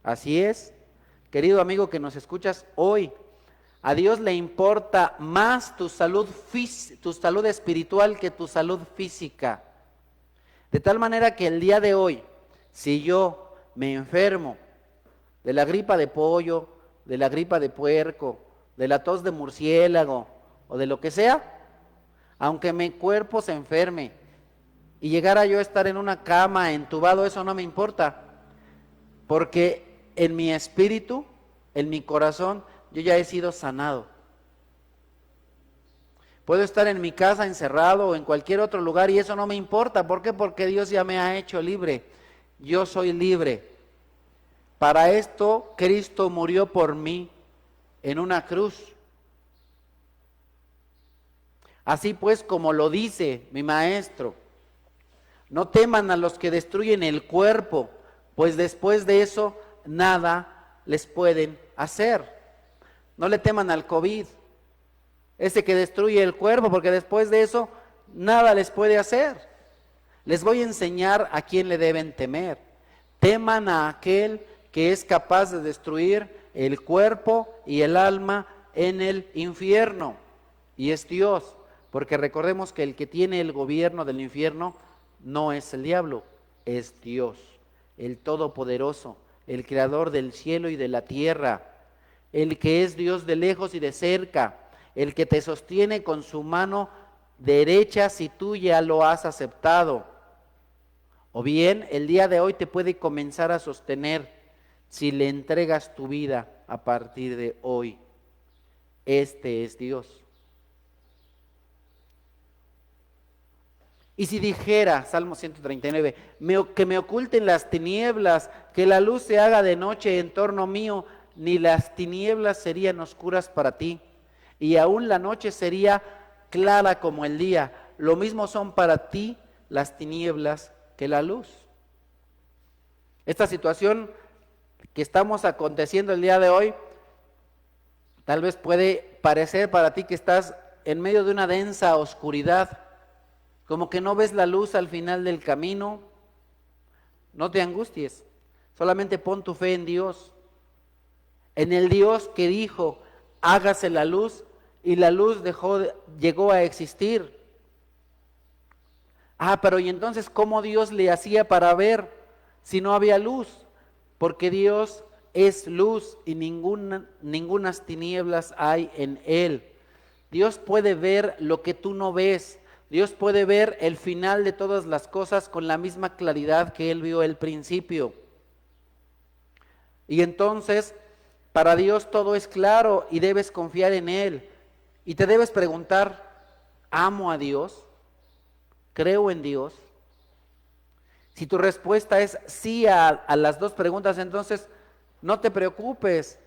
[SPEAKER 1] Así es, querido amigo que nos escuchas hoy, a Dios le importa más tu salud espiritual que tu salud física. De tal manera que el día de hoy, si yo me enfermo de la gripa de pollo, de la gripa de puerco, de la tos de murciélago o de lo que sea, aunque mi cuerpo se enferme y llegara yo a estar en una cama entubado, eso no me importa, porque en mi espíritu, en mi corazón, yo ya he sido sanado. Puedo estar en mi casa encerrado o en cualquier otro lugar y eso no me importa. ¿Por qué? Porque Dios ya me ha hecho libre. Yo soy libre. Para esto Cristo murió por mí en una cruz. Así pues, como lo dice mi maestro, no teman a los que destruyen el cuerpo, pues después de eso nada les pueden hacer. No le teman al COVID, ese que destruye el cuerpo, porque después de eso nada les puede hacer. Les voy a enseñar a quién le deben temer. Teman a aquel que es capaz de destruir el cuerpo y el alma en el infierno, y es Dios, porque recordemos que el que tiene el gobierno del infierno no es el diablo, es Dios, el Todopoderoso, el Creador del cielo y de la tierra, el que es Dios de lejos y de cerca, el que te sostiene con su mano derecha si tú ya lo has aceptado. O bien, el día de hoy te puede comenzar a sostener si le entregas tu vida a partir de hoy. Este es Dios. Y si dijera, Salmo 139, que me oculten las tinieblas, que la luz se haga de noche en torno mío, ni las tinieblas serían oscuras para ti, y aún la noche sería clara como el día. Lo mismo son para ti las tinieblas que la luz. Esta situación que estamos aconteciendo el día de hoy, tal vez puede parecer para ti que estás en medio de una densa oscuridad, como que no ves la luz al final del camino. No te angusties, solamente pon tu fe en Dios, en el Dios que dijo, hágase la luz, y la luz llegó a existir. Pero ¿y entonces cómo Dios le hacía para ver si no había luz? Porque Dios es luz y ningunas tinieblas hay en Él. Dios puede ver lo que tú no ves. Dios puede ver el final de todas las cosas con la misma claridad que Él vio el principio. Y entonces, para Dios todo es claro y debes confiar en Él. Y te debes preguntar, ¿amo a Dios? ¿Creo en Dios? Si tu respuesta es sí a las dos preguntas, entonces no te preocupes.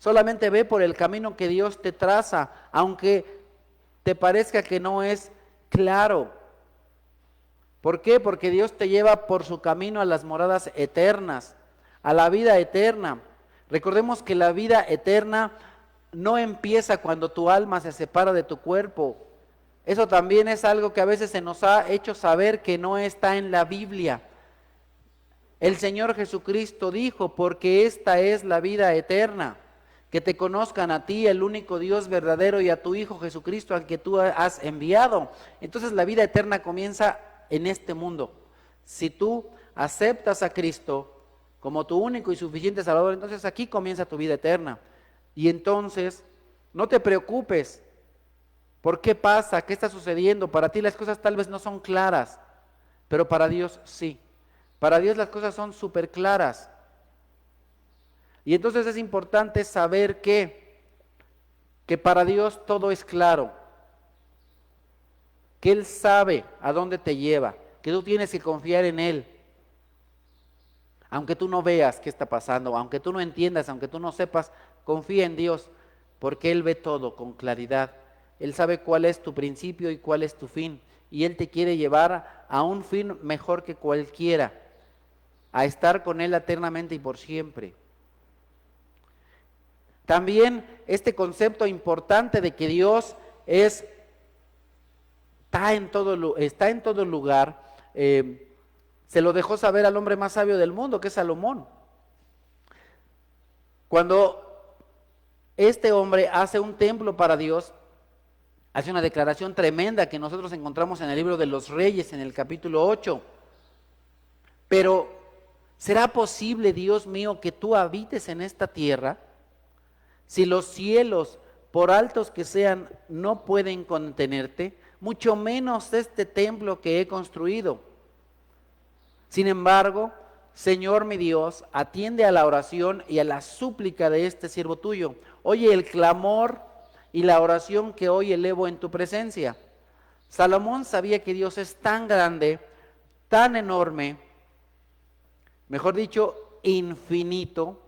[SPEAKER 1] Solamente ve por el camino que Dios te traza, aunque te parezca que no es claro. ¿Por qué? Porque Dios te lleva por su camino a las moradas eternas, a la vida eterna. Recordemos que la vida eterna no empieza cuando tu alma se separa de tu cuerpo. Eso también es algo que a veces se nos ha hecho saber que no está en la Biblia. El Señor Jesucristo dijo, porque esta es la vida eterna, que te conozcan a ti, el único Dios verdadero, y a tu Hijo Jesucristo, al que tú has enviado. Entonces la vida eterna comienza en este mundo. Si tú aceptas a Cristo como tu único y suficiente Salvador, entonces aquí comienza tu vida eterna. Y entonces, no te preocupes. ¿Por qué pasa? ¿Qué está sucediendo? Para ti las cosas tal vez no son claras, pero para Dios sí. Para Dios las cosas son súper claras. Y entonces es importante saber que para Dios todo es claro. Que Él sabe a dónde te lleva. Que tú tienes que confiar en Él. Aunque tú no veas qué está pasando, aunque tú no entiendas, aunque tú no sepas, confía en Dios, porque Él ve todo con claridad. Él sabe cuál es tu principio y cuál es tu fin. Y Él te quiere llevar a un fin mejor que cualquiera, a estar con Él eternamente y por siempre. También este concepto importante de que Dios está en todo lugar, se lo dejó saber al hombre más sabio del mundo, que es Salomón. Cuando este hombre hace un templo para Dios, hace una declaración tremenda que nosotros encontramos en el libro de los Reyes, en el capítulo 8. Pero, ¿será posible, Dios mío, que tú habites en esta tierra? Si los cielos, por altos que sean, no pueden contenerte, mucho menos este templo que he construido. Sin embargo, Señor mi Dios, atiende a la oración y a la súplica de este siervo tuyo. Oye el clamor y la oración que hoy elevo en tu presencia. Salomón sabía que Dios es tan grande, tan enorme, mejor dicho, infinito,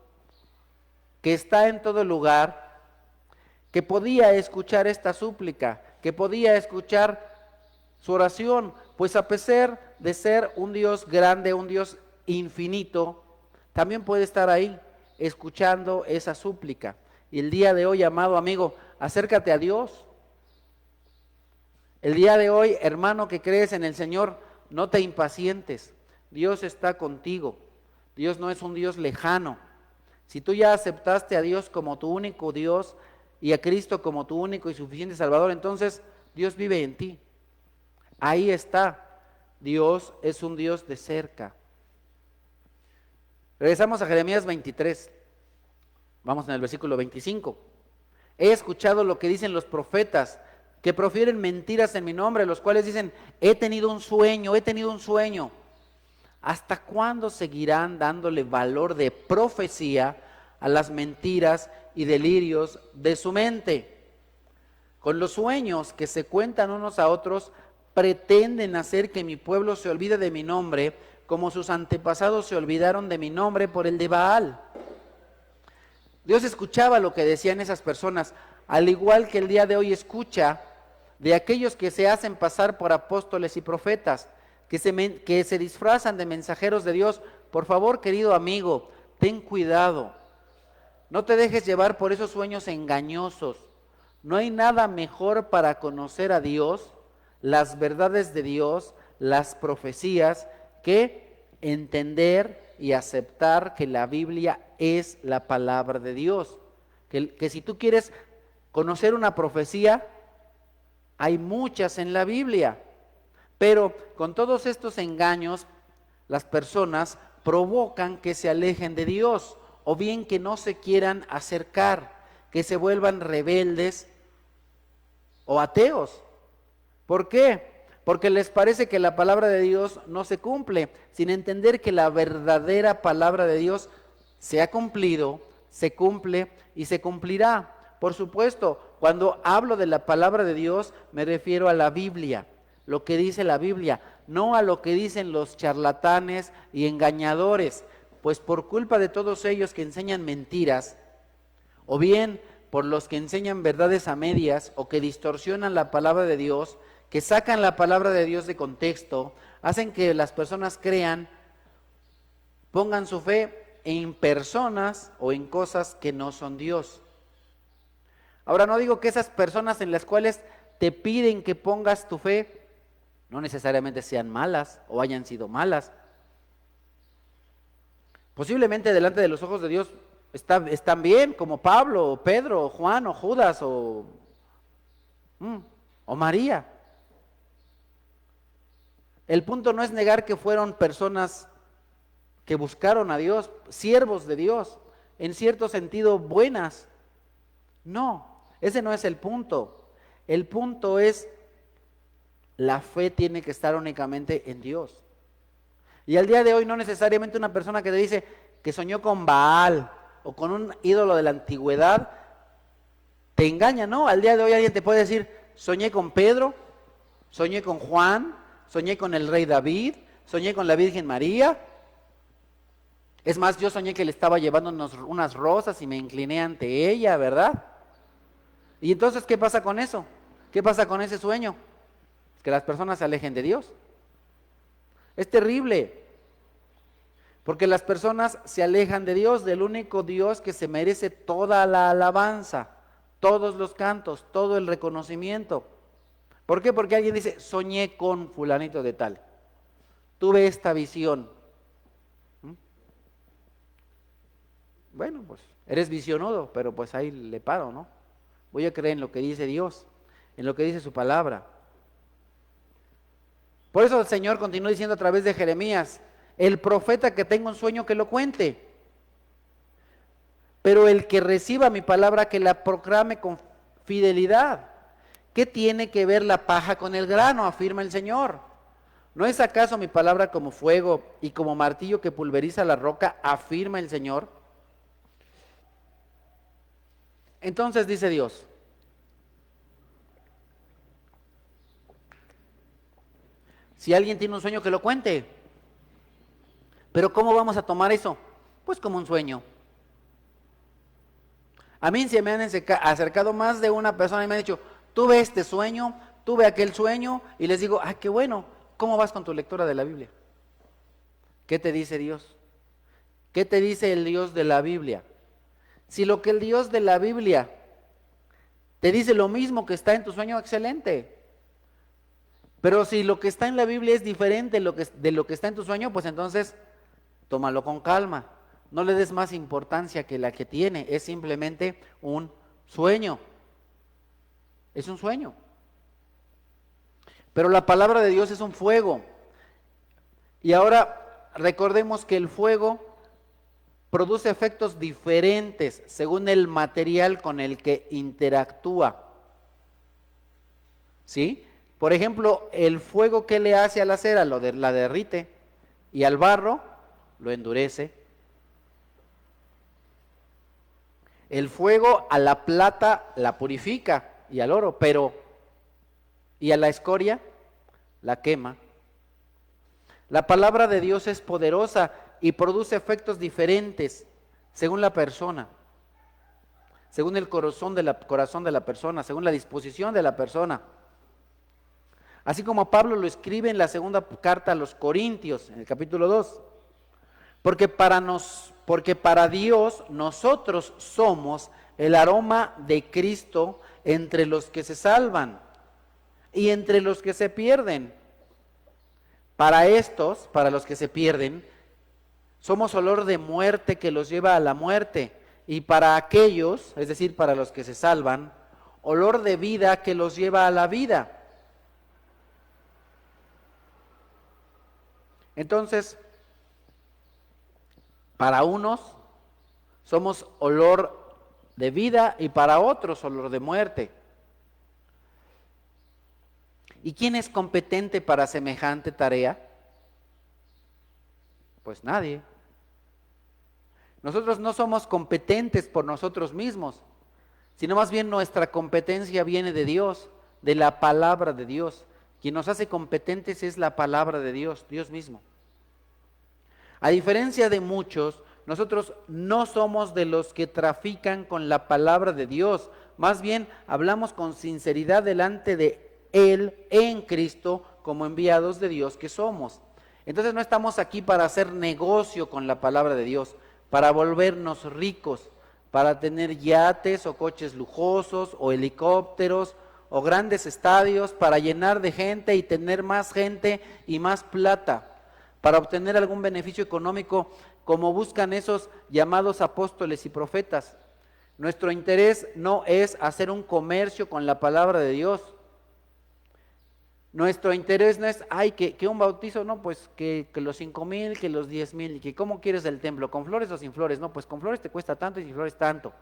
[SPEAKER 1] que está en todo lugar, que podía escuchar esta súplica, que podía escuchar su oración, pues a pesar de ser un Dios grande, un Dios infinito, también puede estar ahí escuchando esa súplica. Y el día de hoy, amado amigo, acércate a Dios. El día de hoy, hermano que crees en el Señor, no te impacientes. Dios está contigo. Dios no es un Dios lejano. Si tú ya aceptaste a Dios como tu único Dios y a Cristo como tu único y suficiente Salvador, entonces Dios vive en ti. Ahí está. Dios es un Dios de cerca. Regresamos a Jeremías 23. Vamos en el versículo 25. He escuchado lo que dicen los profetas, que profieren mentiras en mi nombre, los cuales dicen, he tenido un sueño, he tenido un sueño. ¿Hasta cuándo seguirán dándole valor de profecía a las mentiras y delirios de su mente? Con los sueños que se cuentan unos a otros, pretenden hacer que mi pueblo se olvide de mi nombre, como sus antepasados se olvidaron de mi nombre por el de Baal. Dios escuchaba lo que decían esas personas, al igual que el día de hoy escucha de aquellos que se hacen pasar por apóstoles y profetas, que se disfrazan de mensajeros de Dios. Por favor, querido amigo, ten cuidado. No te dejes llevar por esos sueños engañosos. No hay nada mejor para conocer a Dios, las verdades de Dios, las profecías, que entender y aceptar que la Biblia es la palabra de Dios. Que si tú quieres conocer una profecía, hay muchas en la Biblia. Pero con todos estos engaños, las personas provocan que se alejen de Dios, o bien que no se quieran acercar, que se vuelvan rebeldes o ateos. ¿Por qué? Porque les parece que la palabra de Dios no se cumple, sin entender que la verdadera palabra de Dios se ha cumplido, se cumple y se cumplirá. Por supuesto, cuando hablo de la palabra de Dios, me refiero a la Biblia, lo que dice la Biblia, no a lo que dicen los charlatanes y engañadores, pues por culpa de todos ellos que enseñan mentiras, o bien por los que enseñan verdades a medias o que distorsionan la palabra de Dios, que sacan la palabra de Dios de contexto, hacen que las personas crean, pongan su fe en personas o en cosas que no son Dios. Ahora, no digo que esas personas en las cuales te piden que pongas tu fe no necesariamente sean malas o hayan sido malas. Posiblemente delante de los ojos de Dios están bien, como Pablo, o Pedro, o Juan, o Judas, o María. El punto no es negar que fueron personas que buscaron a Dios, siervos de Dios, en cierto sentido buenas. No, ese no es el punto. El punto es, la fe tiene que estar únicamente en Dios. Y al día de hoy no necesariamente una persona que te dice que soñó con Baal o con un ídolo de la antigüedad te engaña, ¿no? Al día de hoy alguien te puede decir, soñé con Pedro, soñé con Juan, soñé con el rey David, soñé con la Virgen María. Es más, yo soñé que le estaba llevando unas rosas y me incliné ante ella, ¿verdad? Y entonces, ¿qué pasa con eso? ¿Qué pasa con ese sueño? Que las personas se alejen de Dios. Es terrible, porque las personas se alejan de Dios, del único Dios que se merece toda la alabanza, todos los cantos, todo el reconocimiento. ¿Por qué? Porque alguien dice, soñé con fulanito de tal, tuve esta visión. Bueno, pues eres visionudo, pero pues ahí le paro, ¿no? Voy a creer en lo que dice Dios, en lo que dice su palabra. Por eso el Señor continúa diciendo a través de Jeremías, el profeta que tenga un sueño que lo cuente, pero el que reciba mi palabra que la proclame con fidelidad. ¿Qué tiene que ver la paja con el grano? Afirma el Señor. ¿No es acaso mi palabra como fuego y como martillo que pulveriza la roca? Afirma el Señor. Entonces dice Dios, si alguien tiene un sueño que lo cuente, pero ¿cómo vamos a tomar eso? Pues como un sueño. A mí se me han acercado más de una persona y me han dicho, tuve este sueño, tuve aquel sueño, y les digo, qué bueno, ¿cómo vas con tu lectura de la Biblia? ¿Qué te dice Dios? ¿Qué te dice el Dios de la Biblia? Si lo que el Dios de la Biblia te dice lo mismo que está en tu sueño, excelente. Pero si lo que está en la Biblia es diferente de lo que está en tu sueño, pues entonces tómalo con calma. No le des más importancia que la que tiene. Es simplemente un sueño. Es un sueño. Pero la palabra de Dios es un fuego. Y ahora recordemos que el fuego produce efectos diferentes según el material con el que interactúa. ¿Sí? Por ejemplo, el fuego, ¿qué le hace a la cera? La derrite, y al barro lo endurece. El fuego a la plata la purifica, y al oro, y a la escoria la quema. La palabra de Dios es poderosa y produce efectos diferentes según la persona, según el corazón de la persona, según la disposición de la persona. Así como Pablo lo escribe en la segunda carta a los Corintios, en el capítulo 2. Porque para Dios nosotros somos el aroma de Cristo entre los que se salvan y entre los que se pierden. Para los que se pierden, somos olor de muerte que los lleva a la muerte. Y para aquellos, es decir, para los que se salvan, olor de vida que los lleva a la vida. Entonces, para unos somos olor de vida y para otros olor de muerte. ¿Y quién es competente para semejante tarea? Pues nadie. Nosotros no somos competentes por nosotros mismos, sino más bien nuestra competencia viene de Dios, de la palabra de Dios. Quien nos hace competentes es la palabra de Dios, Dios mismo. A diferencia de muchos, nosotros no somos de los que trafican con la palabra de Dios, más bien hablamos con sinceridad delante de Él en Cristo como enviados de Dios que somos. Entonces no estamos aquí para hacer negocio con la palabra de Dios, para volvernos ricos, para tener yates o coches lujosos o helicópteros o grandes estadios, para llenar de gente y tener más gente y más plata, para obtener algún beneficio económico como buscan esos llamados apóstoles y profetas. Nuestro interés no es hacer un comercio con la palabra de Dios. Nuestro interés no es, que un bautizo, no, pues que los 5,000, que los 10,000, y que cómo quieres el templo, con flores o sin flores, no, pues con flores te cuesta tanto y sin flores tanto.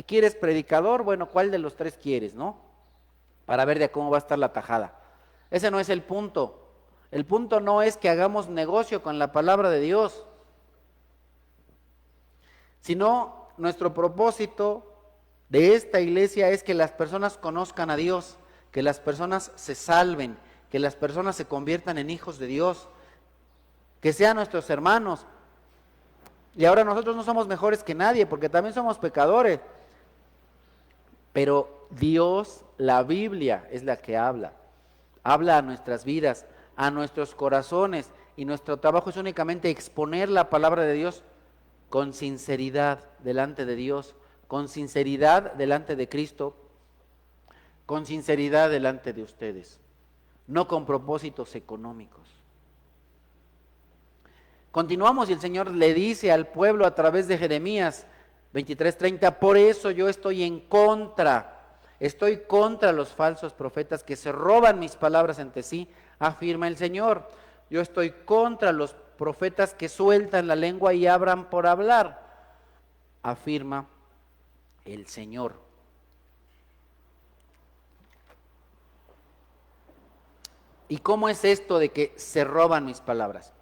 [SPEAKER 1] ¿Quieres predicador? Bueno, ¿cuál de los tres quieres, no? Para ver de cómo va a estar la tajada. Ese no es el punto. El punto no es que hagamos negocio con la palabra de Dios, sino nuestro propósito de esta iglesia es que las personas conozcan a Dios, que las personas se salven, que las personas se conviertan en hijos de Dios, que sean nuestros hermanos. Y ahora nosotros no somos mejores que nadie, porque también somos pecadores. Pero Dios, la Biblia, es la que habla a nuestras vidas, a nuestros corazones, y nuestro trabajo es únicamente exponer la palabra de Dios con sinceridad delante de Dios, con sinceridad delante de Cristo, con sinceridad delante de ustedes, no con propósitos económicos. Continuamos y el Señor le dice al pueblo a través de Jeremías 23:30, por eso yo estoy contra los falsos profetas que se roban mis palabras entre sí, afirma el Señor. Yo estoy contra los profetas que sueltan la lengua y hablan por hablar, afirma el Señor. ¿Y cómo es esto de que se roban mis palabras?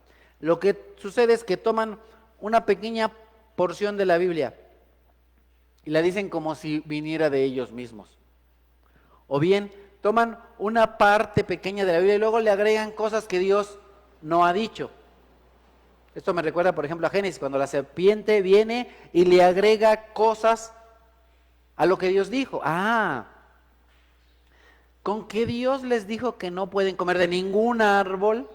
[SPEAKER 1] Lo que sucede es que toman una pequeña porción de la Biblia y la dicen como si viniera de ellos mismos. O bien toman una parte pequeña de la Biblia y luego le agregan cosas que Dios no ha dicho. Esto me recuerda, por ejemplo, a Génesis, cuando la serpiente viene y le agrega cosas a lo que Dios dijo. Con que Dios les dijo que no pueden comer de ningún árbol,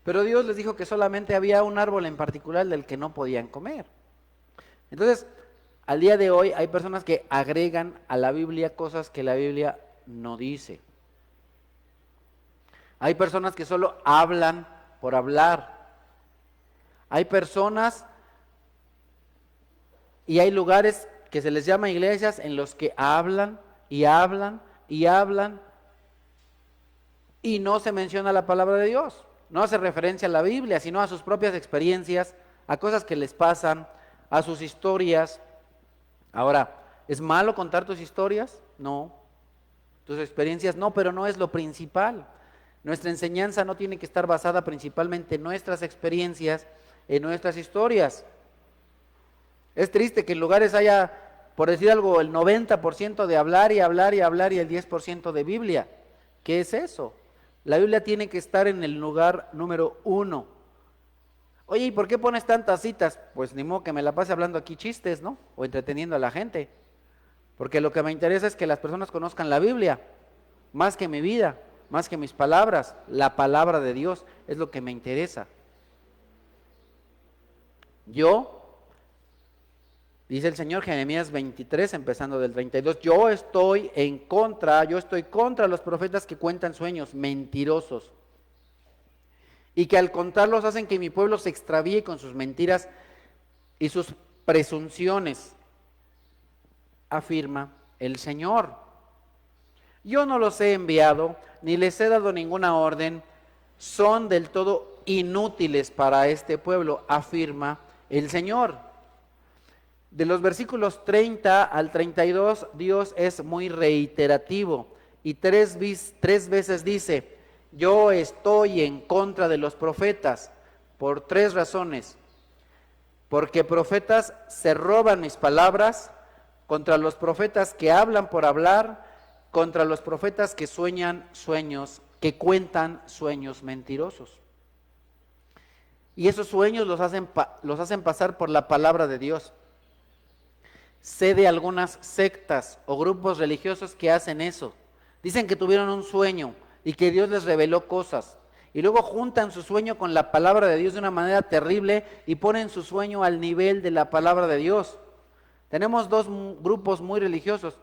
[SPEAKER 1] pero Dios les dijo que solamente había un árbol en particular del que no podían comer. Entonces, al día de hoy hay personas que agregan a la Biblia cosas que la Biblia no dice. Hay personas que solo hablan por hablar. Hay personas y hay lugares que se les llama iglesias en los que hablan y hablan y hablan y no se menciona la palabra de Dios. No hace referencia a la Biblia, sino a sus propias experiencias, a cosas que les pasan, a sus historias. Ahora, ¿es malo contar tus historias? No. Tus experiencias no, pero no es lo principal. Nuestra enseñanza no tiene que estar basada principalmente en nuestras experiencias, en nuestras historias. Es triste que en lugares haya, por decir algo, el 90% de hablar y hablar y hablar y el 10% de Biblia. ¿Qué es eso? La Biblia tiene que estar en el lugar número 1. Oye, ¿y por qué pones tantas citas? Pues ni modo que me la pase hablando aquí chistes, ¿no? O entreteniendo a la gente. Porque lo que me interesa es que las personas conozcan la Biblia, más que mi vida, más que mis palabras. La palabra de Dios es lo que me interesa. Dice el Señor, Jeremías 23, empezando del 32, yo estoy contra los profetas que cuentan sueños, mentirosos, y que al contarlos hacen que mi pueblo se extravíe con sus mentiras y sus presunciones, afirma el Señor. Yo no los he enviado, ni les he dado ninguna orden, son del todo inútiles para este pueblo, afirma el Señor. De los versículos 30 al 32, Dios es muy reiterativo y tres veces dice: yo estoy en contra de los profetas, por tres razones. Porque profetas se roban mis palabras, contra los profetas que hablan por hablar, contra los profetas que sueñan sueños, que cuentan sueños mentirosos. Y esos sueños los hacen pasar por la palabra de Dios. Sé de algunas sectas o grupos religiosos que hacen eso. Dicen que tuvieron un sueño y que Dios les reveló cosas. Y luego juntan su sueño con la palabra de Dios de una manera terrible y ponen su sueño al nivel de la palabra de Dios. Tenemos dos grupos muy religiosos,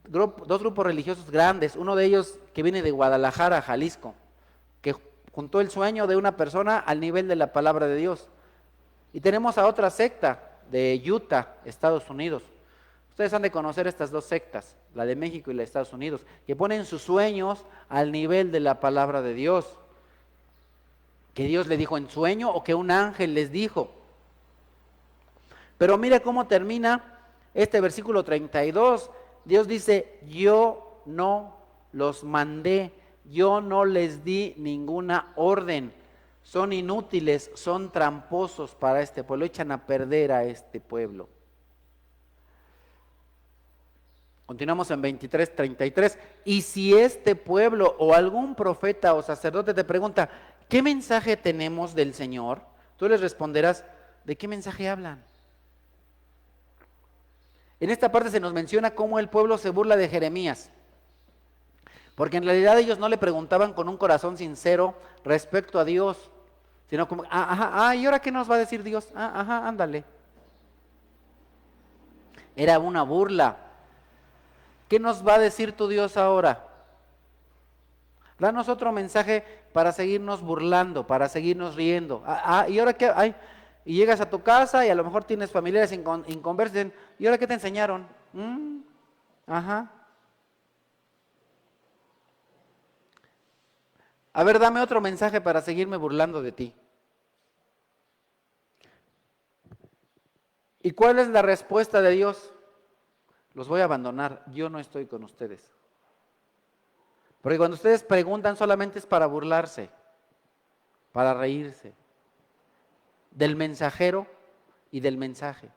[SPEAKER 1] dos grupos religiosos grandes. Uno de ellos que viene de Guadalajara, Jalisco, que juntó el sueño de una persona al nivel de la palabra de Dios. Y tenemos a otra secta de Utah, Estados Unidos. Ustedes han de conocer estas dos sectas, la de México y la de Estados Unidos, que ponen sus sueños al nivel de la palabra de Dios. Que Dios le dijo en sueño o que un ángel les dijo. Pero mira cómo termina este versículo 32. Dios dice: yo no los mandé, yo no les di ninguna orden. Son inútiles, son tramposos para este pueblo, echan a perder a este pueblo. Continuamos en 23:33. Y si este pueblo o algún profeta o sacerdote te pregunta: ¿qué mensaje tenemos del Señor? Tú les responderás: ¿de qué mensaje hablan? En esta parte se nos menciona cómo el pueblo se burla de Jeremías. Porque en realidad ellos no le preguntaban con un corazón sincero respecto a Dios, sino como: ¿y ahora qué nos va a decir Dios? Ándale. Era una burla. ¿Qué nos va a decir tu Dios ahora? Danos otro mensaje para seguirnos burlando, para seguirnos riendo. ¿Y ahora qué? Y llegas a tu casa y a lo mejor tienes familiares inconversos. ¿Y ahora qué te enseñaron? A ver, dame otro mensaje para seguirme burlando de ti. ¿Y cuál es la respuesta de Dios? Los voy a abandonar, yo no estoy con ustedes. Porque cuando ustedes preguntan solamente es para burlarse, para reírse del mensajero y del mensaje.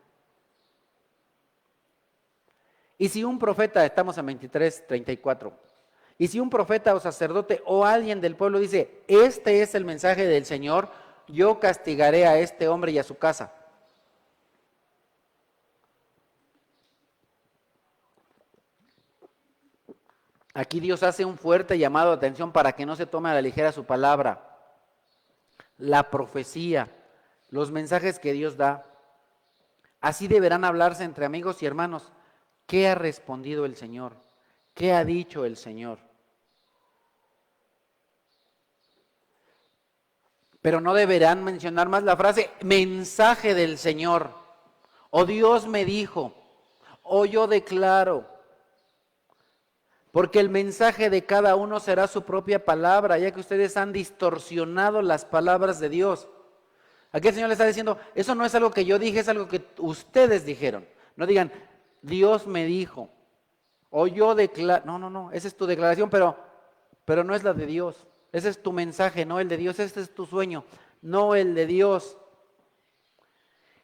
[SPEAKER 1] Y si un profeta, estamos en 23:34, y si un profeta o sacerdote o alguien del pueblo dice: este es el mensaje del Señor, yo castigaré a este hombre y a su casa. Aquí Dios hace un fuerte llamado de atención para que no se tome a la ligera su palabra, la profecía, los mensajes que Dios da. Así deberán hablarse entre amigos y hermanos. ¿Qué ha respondido el Señor? ¿Qué ha dicho el Señor? Pero no deberán mencionar más la frase mensaje del Señor, o Dios me dijo, o yo declaro. Porque el mensaje de cada uno será su propia palabra, ya que ustedes han distorsionado las palabras de Dios. Aquí el Señor le está diciendo: eso no es algo que yo dije, es algo que ustedes dijeron. No digan: Dios me dijo, o yo declaro. No, esa es tu declaración, pero no es la de Dios. Ese es tu mensaje, no el de Dios. Ese es tu sueño, no el de Dios.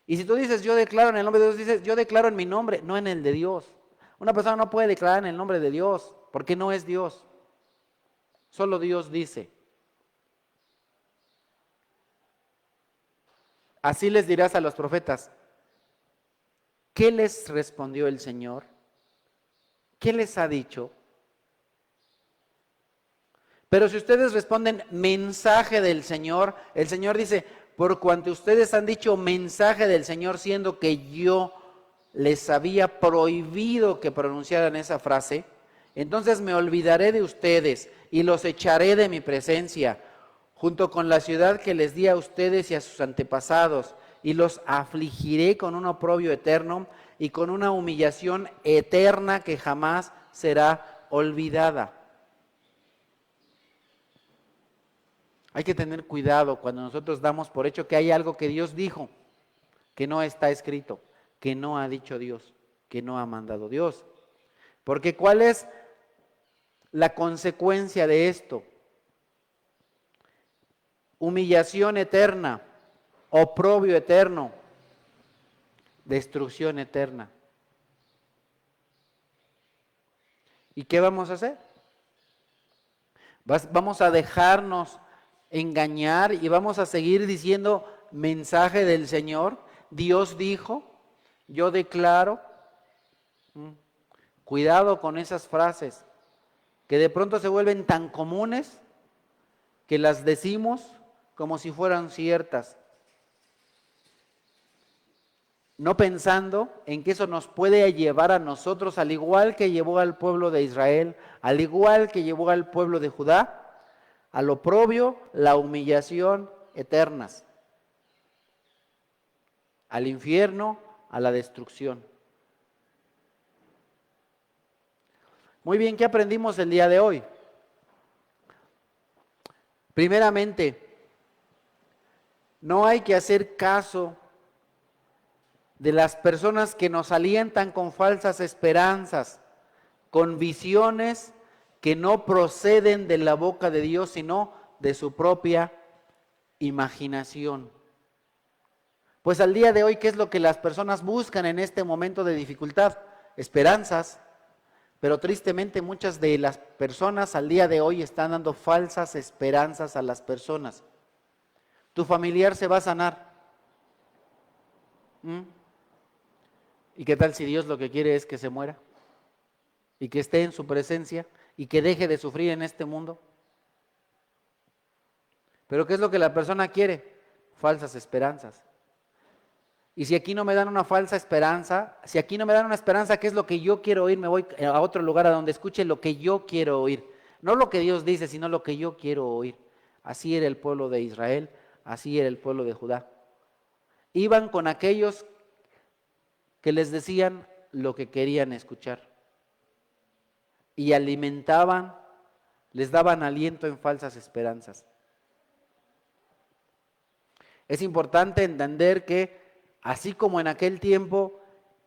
[SPEAKER 1] Y si tú dices: yo declaro en el nombre de Dios, dices: yo declaro en mi nombre, no en el de Dios. Una persona no puede declarar en el nombre de Dios, porque no es Dios. Solo Dios dice. Así les dirás a los profetas. ¿Qué les respondió el Señor? ¿Qué les ha dicho? Pero si ustedes responden mensaje del Señor, el Señor dice: por cuanto ustedes han dicho mensaje del Señor, siendo que yo les había prohibido que pronunciaran esa frase, entonces me olvidaré de ustedes y los echaré de mi presencia, junto con la ciudad que les di a ustedes y a sus antepasados, y los afligiré con un oprobio eterno y con una humillación eterna que jamás será olvidada. Hay que tener cuidado cuando nosotros damos por hecho que hay algo que Dios dijo, que no está escrito, que no ha dicho Dios, que no ha mandado Dios. Porque ¿cuál es la consecuencia de esto? Humillación eterna, oprobio eterno, destrucción eterna. ¿Y qué vamos a hacer? Vamos a dejarnos engañar y vamos a seguir diciendo mensaje del Señor. Dios dijo, yo declaro. Cuidado con esas frases que de pronto se vuelven tan comunes que las decimos como si fueran ciertas, no pensando en que eso nos puede llevar a nosotros, al igual que llevó al pueblo de Israel, al igual que llevó al pueblo de Judá, al oprobio, la humillación eternas, al infierno, a la destrucción. Muy bien, ¿qué aprendimos el día de hoy? Primeramente, no hay que hacer caso de las personas que nos alientan con falsas esperanzas, con visiones que no proceden de la boca de Dios, sino de su propia imaginación. Pues al día de hoy, ¿qué es lo que las personas buscan en este momento de dificultad? Esperanzas. Pero tristemente muchas de las personas al día de hoy están dando falsas esperanzas a las personas. Tu familiar se va a sanar. ¿Y qué tal si Dios lo que quiere es que se muera? Y que esté en su presencia y que deje de sufrir en este mundo. Pero ¿qué es lo que la persona quiere? Falsas esperanzas. Y si aquí no me dan una falsa esperanza, si aquí no me dan una esperanza, ¿qué es lo que yo quiero oír? Me voy a otro lugar a donde escuche lo que yo quiero oír. No lo que Dios dice, sino lo que yo quiero oír. Así era el pueblo de Israel, así era el pueblo de Judá. Iban con aquellos que les decían lo que querían escuchar. Y alimentaban, les daban aliento en falsas esperanzas. Es importante entender que así como en aquel tiempo,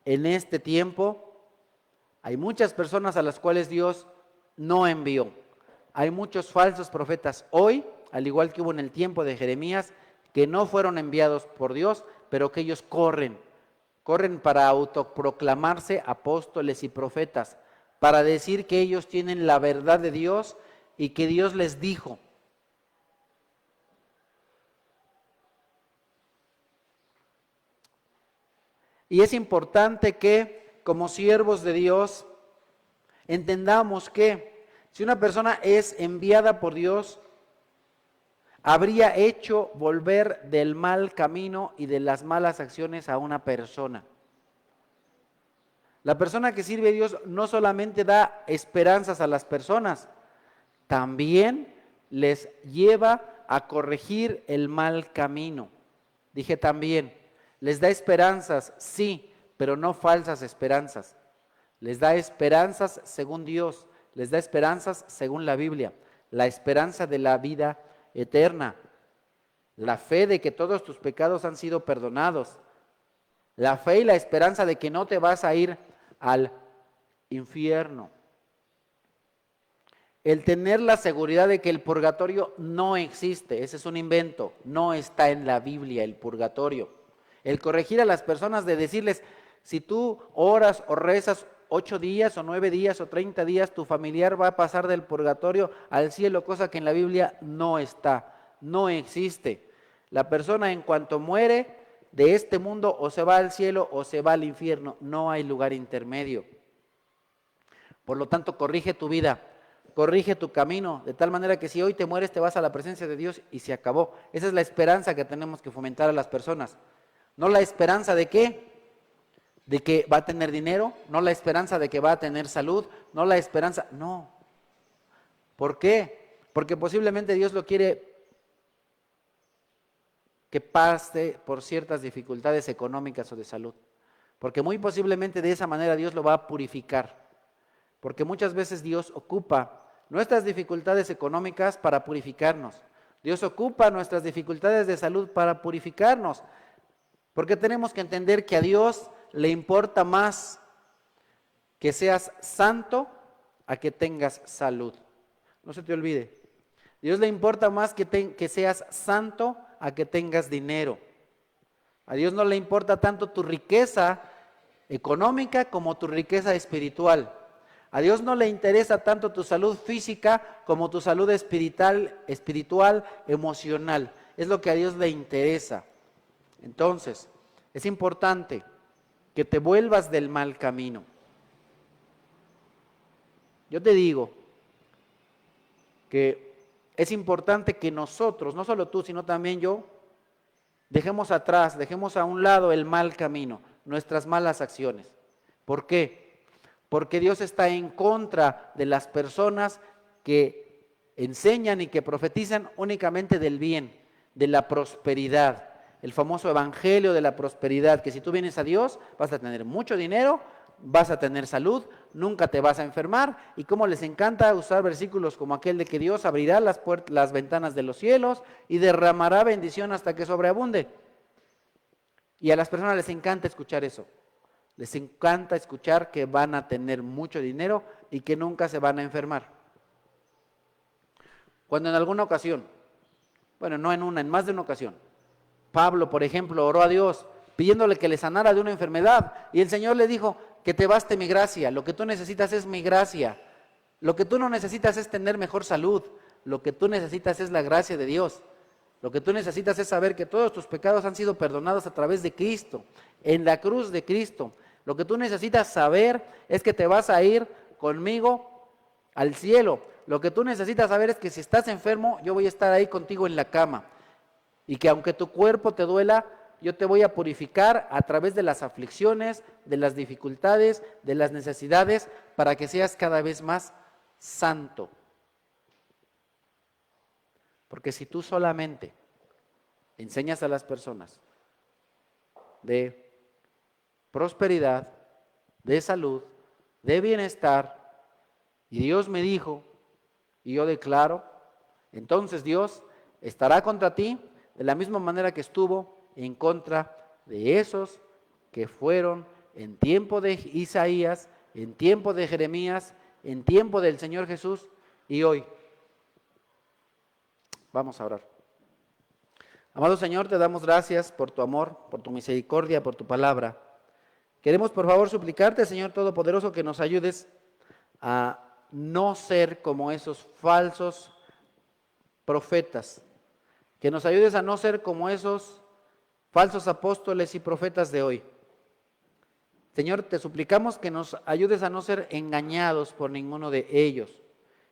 [SPEAKER 1] en este tiempo, hay muchas personas a las cuales Dios no envió. Hay muchos falsos profetas hoy, al igual que hubo en el tiempo de Jeremías, que no fueron enviados por Dios, pero que ellos corren para autoproclamarse apóstoles y profetas, para decir que ellos tienen la verdad de Dios y que Dios les dijo. Y es importante que, como siervos de Dios, entendamos que si una persona es enviada por Dios, habría hecho volver del mal camino y de las malas acciones a una persona. La persona que sirve a Dios no solamente da esperanzas a las personas, también les lleva a corregir el mal camino. Dije también. Les da esperanzas, sí, pero no falsas esperanzas. Les da esperanzas según Dios, les da esperanzas según la Biblia, la esperanza de la vida eterna, la fe de que todos tus pecados han sido perdonados, la fe y la esperanza de que no te vas a ir al infierno. El tener la seguridad de que el purgatorio no existe, ese es un invento, no está en la Biblia el purgatorio. El corregir a las personas de decirles, si tú oras o rezas 8 días o 9 días o 30 días, tu familiar va a pasar del purgatorio al cielo, cosa que en la Biblia no está, no existe. La persona en cuanto muere de este mundo o se va al cielo o se va al infierno, no hay lugar intermedio. Por lo tanto, corrige tu vida, corrige tu camino, de tal manera que si hoy te mueres te vas a la presencia de Dios y se acabó. Esa es la esperanza que tenemos que fomentar a las personas. No la esperanza de qué, de que va a tener dinero, no la esperanza de que va a tener salud, no la esperanza, no. ¿Por qué? Porque posiblemente Dios lo quiere que pase por ciertas dificultades económicas o de salud. Porque muy posiblemente de esa manera Dios lo va a purificar. Porque muchas veces Dios ocupa nuestras dificultades económicas para purificarnos. Dios ocupa nuestras dificultades de salud para purificarnos. Porque tenemos que entender que a Dios le importa más que seas santo a que tengas salud. No se te olvide. Dios le importa más que seas santo a que tengas dinero. A Dios no le importa tanto tu riqueza económica como tu riqueza espiritual. A Dios no le interesa tanto tu salud física como tu salud espiritual, emocional. Es lo que a Dios le interesa. Entonces, es importante que te vuelvas del mal camino. Yo te digo que es importante que nosotros, no solo tú, sino también yo, dejemos atrás, dejemos a un lado el mal camino, nuestras malas acciones. ¿Por qué? Porque Dios está en contra de las personas que enseñan y que profetizan únicamente del bien, de la prosperidad. El famoso evangelio de la prosperidad, que si tú vienes a Dios vas a tener mucho dinero, vas a tener salud, nunca te vas a enfermar. Y cómo les encanta usar versículos como aquel de que Dios abrirá las ventanas de los cielos y derramará bendición hasta que sobreabunde. Y a las personas les encanta escuchar eso. Les encanta escuchar que van a tener mucho dinero y que nunca se van a enfermar. Cuando en alguna ocasión, bueno, no en una, en más de una ocasión, Pablo, por ejemplo, oró a Dios pidiéndole que le sanara de una enfermedad y el Señor le dijo: que te baste mi gracia, lo que tú necesitas es mi gracia, lo que tú no necesitas es tener mejor salud, lo que tú necesitas es la gracia de Dios, lo que tú necesitas es saber que todos tus pecados han sido perdonados a través de Cristo, en la cruz de Cristo. Lo que tú necesitas saber es que te vas a ir conmigo al cielo. Lo que tú necesitas saber es que si estás enfermo, yo voy a estar ahí contigo en la cama. Y que aunque tu cuerpo te duela, yo te voy a purificar a través de las aflicciones, de las dificultades, de las necesidades, para que seas cada vez más santo. Porque si tú solamente enseñas a las personas de prosperidad, de salud, de bienestar, y Dios me dijo, y yo declaro, entonces Dios estará contra ti de la misma manera que estuvo en contra de esos que fueron en tiempo de Isaías, en tiempo de Jeremías, en tiempo del Señor Jesús y hoy. Vamos a orar. Amado Señor, te damos gracias por tu amor, por tu misericordia, por tu palabra. Queremos por favor suplicarte, Señor Todopoderoso, que nos ayudes a no ser como esos falsos profetas, que nos ayudes a no ser como esos falsos apóstoles y profetas de hoy. Señor, te suplicamos que nos ayudes a no ser engañados por ninguno de ellos.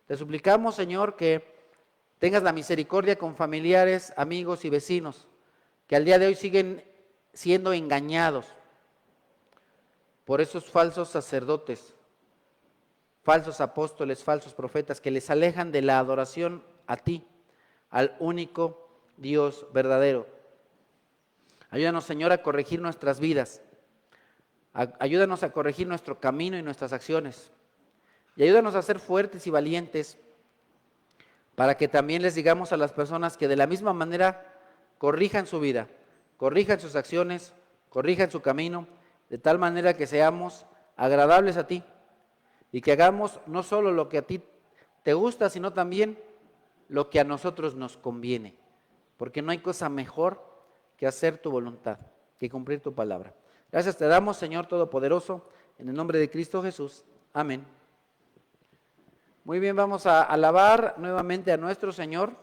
[SPEAKER 1] Te suplicamos, Señor, que tengas la misericordia con familiares, amigos y vecinos, que al día de hoy siguen siendo engañados por esos falsos sacerdotes, falsos apóstoles, falsos profetas, que les alejan de la adoración a ti, al único Dios verdadero. Ayúdanos, Señor, a corregir nuestras vidas. Ayúdanos a corregir nuestro camino y nuestras acciones. Y ayúdanos a ser fuertes y valientes para que también les digamos a las personas que de la misma manera corrijan su vida, corrijan sus acciones, corrijan su camino, de tal manera que seamos agradables a ti y que hagamos no solo lo que a ti te gusta, sino también lo que a nosotros nos conviene, porque no hay cosa mejor que hacer tu voluntad, que cumplir tu palabra. Gracias te damos, Señor Todopoderoso, en el nombre de Cristo Jesús. Amén. Muy bien, vamos a alabar nuevamente a nuestro Señor.